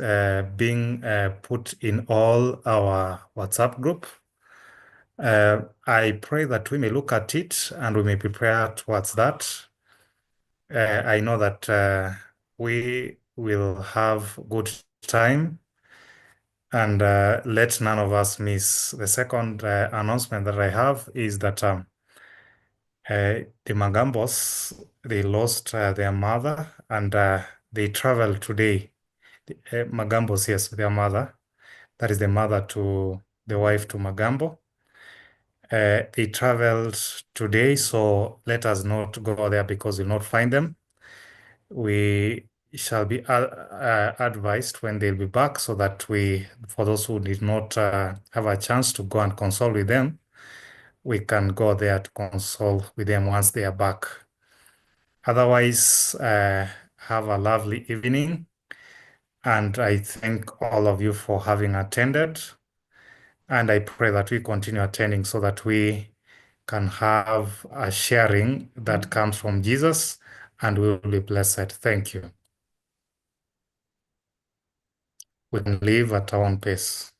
being put in all our WhatsApp group. I pray that we may look at it and we may prepare towards that. I know that we will have good time, and let none of us miss. The second announcement that I have is that the Magambos, they lost their mother, and they traveled today. Magambos, yes, their mother. That is the mother to the wife to Magambo. They traveled today, so let us not go there because we'll not find them. We shall be advised when they'll be back, so that for those who did not have a chance to go and console with them, we can go there to console with them once they are back. Otherwise, have a lovely evening, and I thank all of you for having attended, and I pray that we continue attending so that we can have a sharing that comes from Jesus, and we will be blessed. Thank you. We can live at our own pace.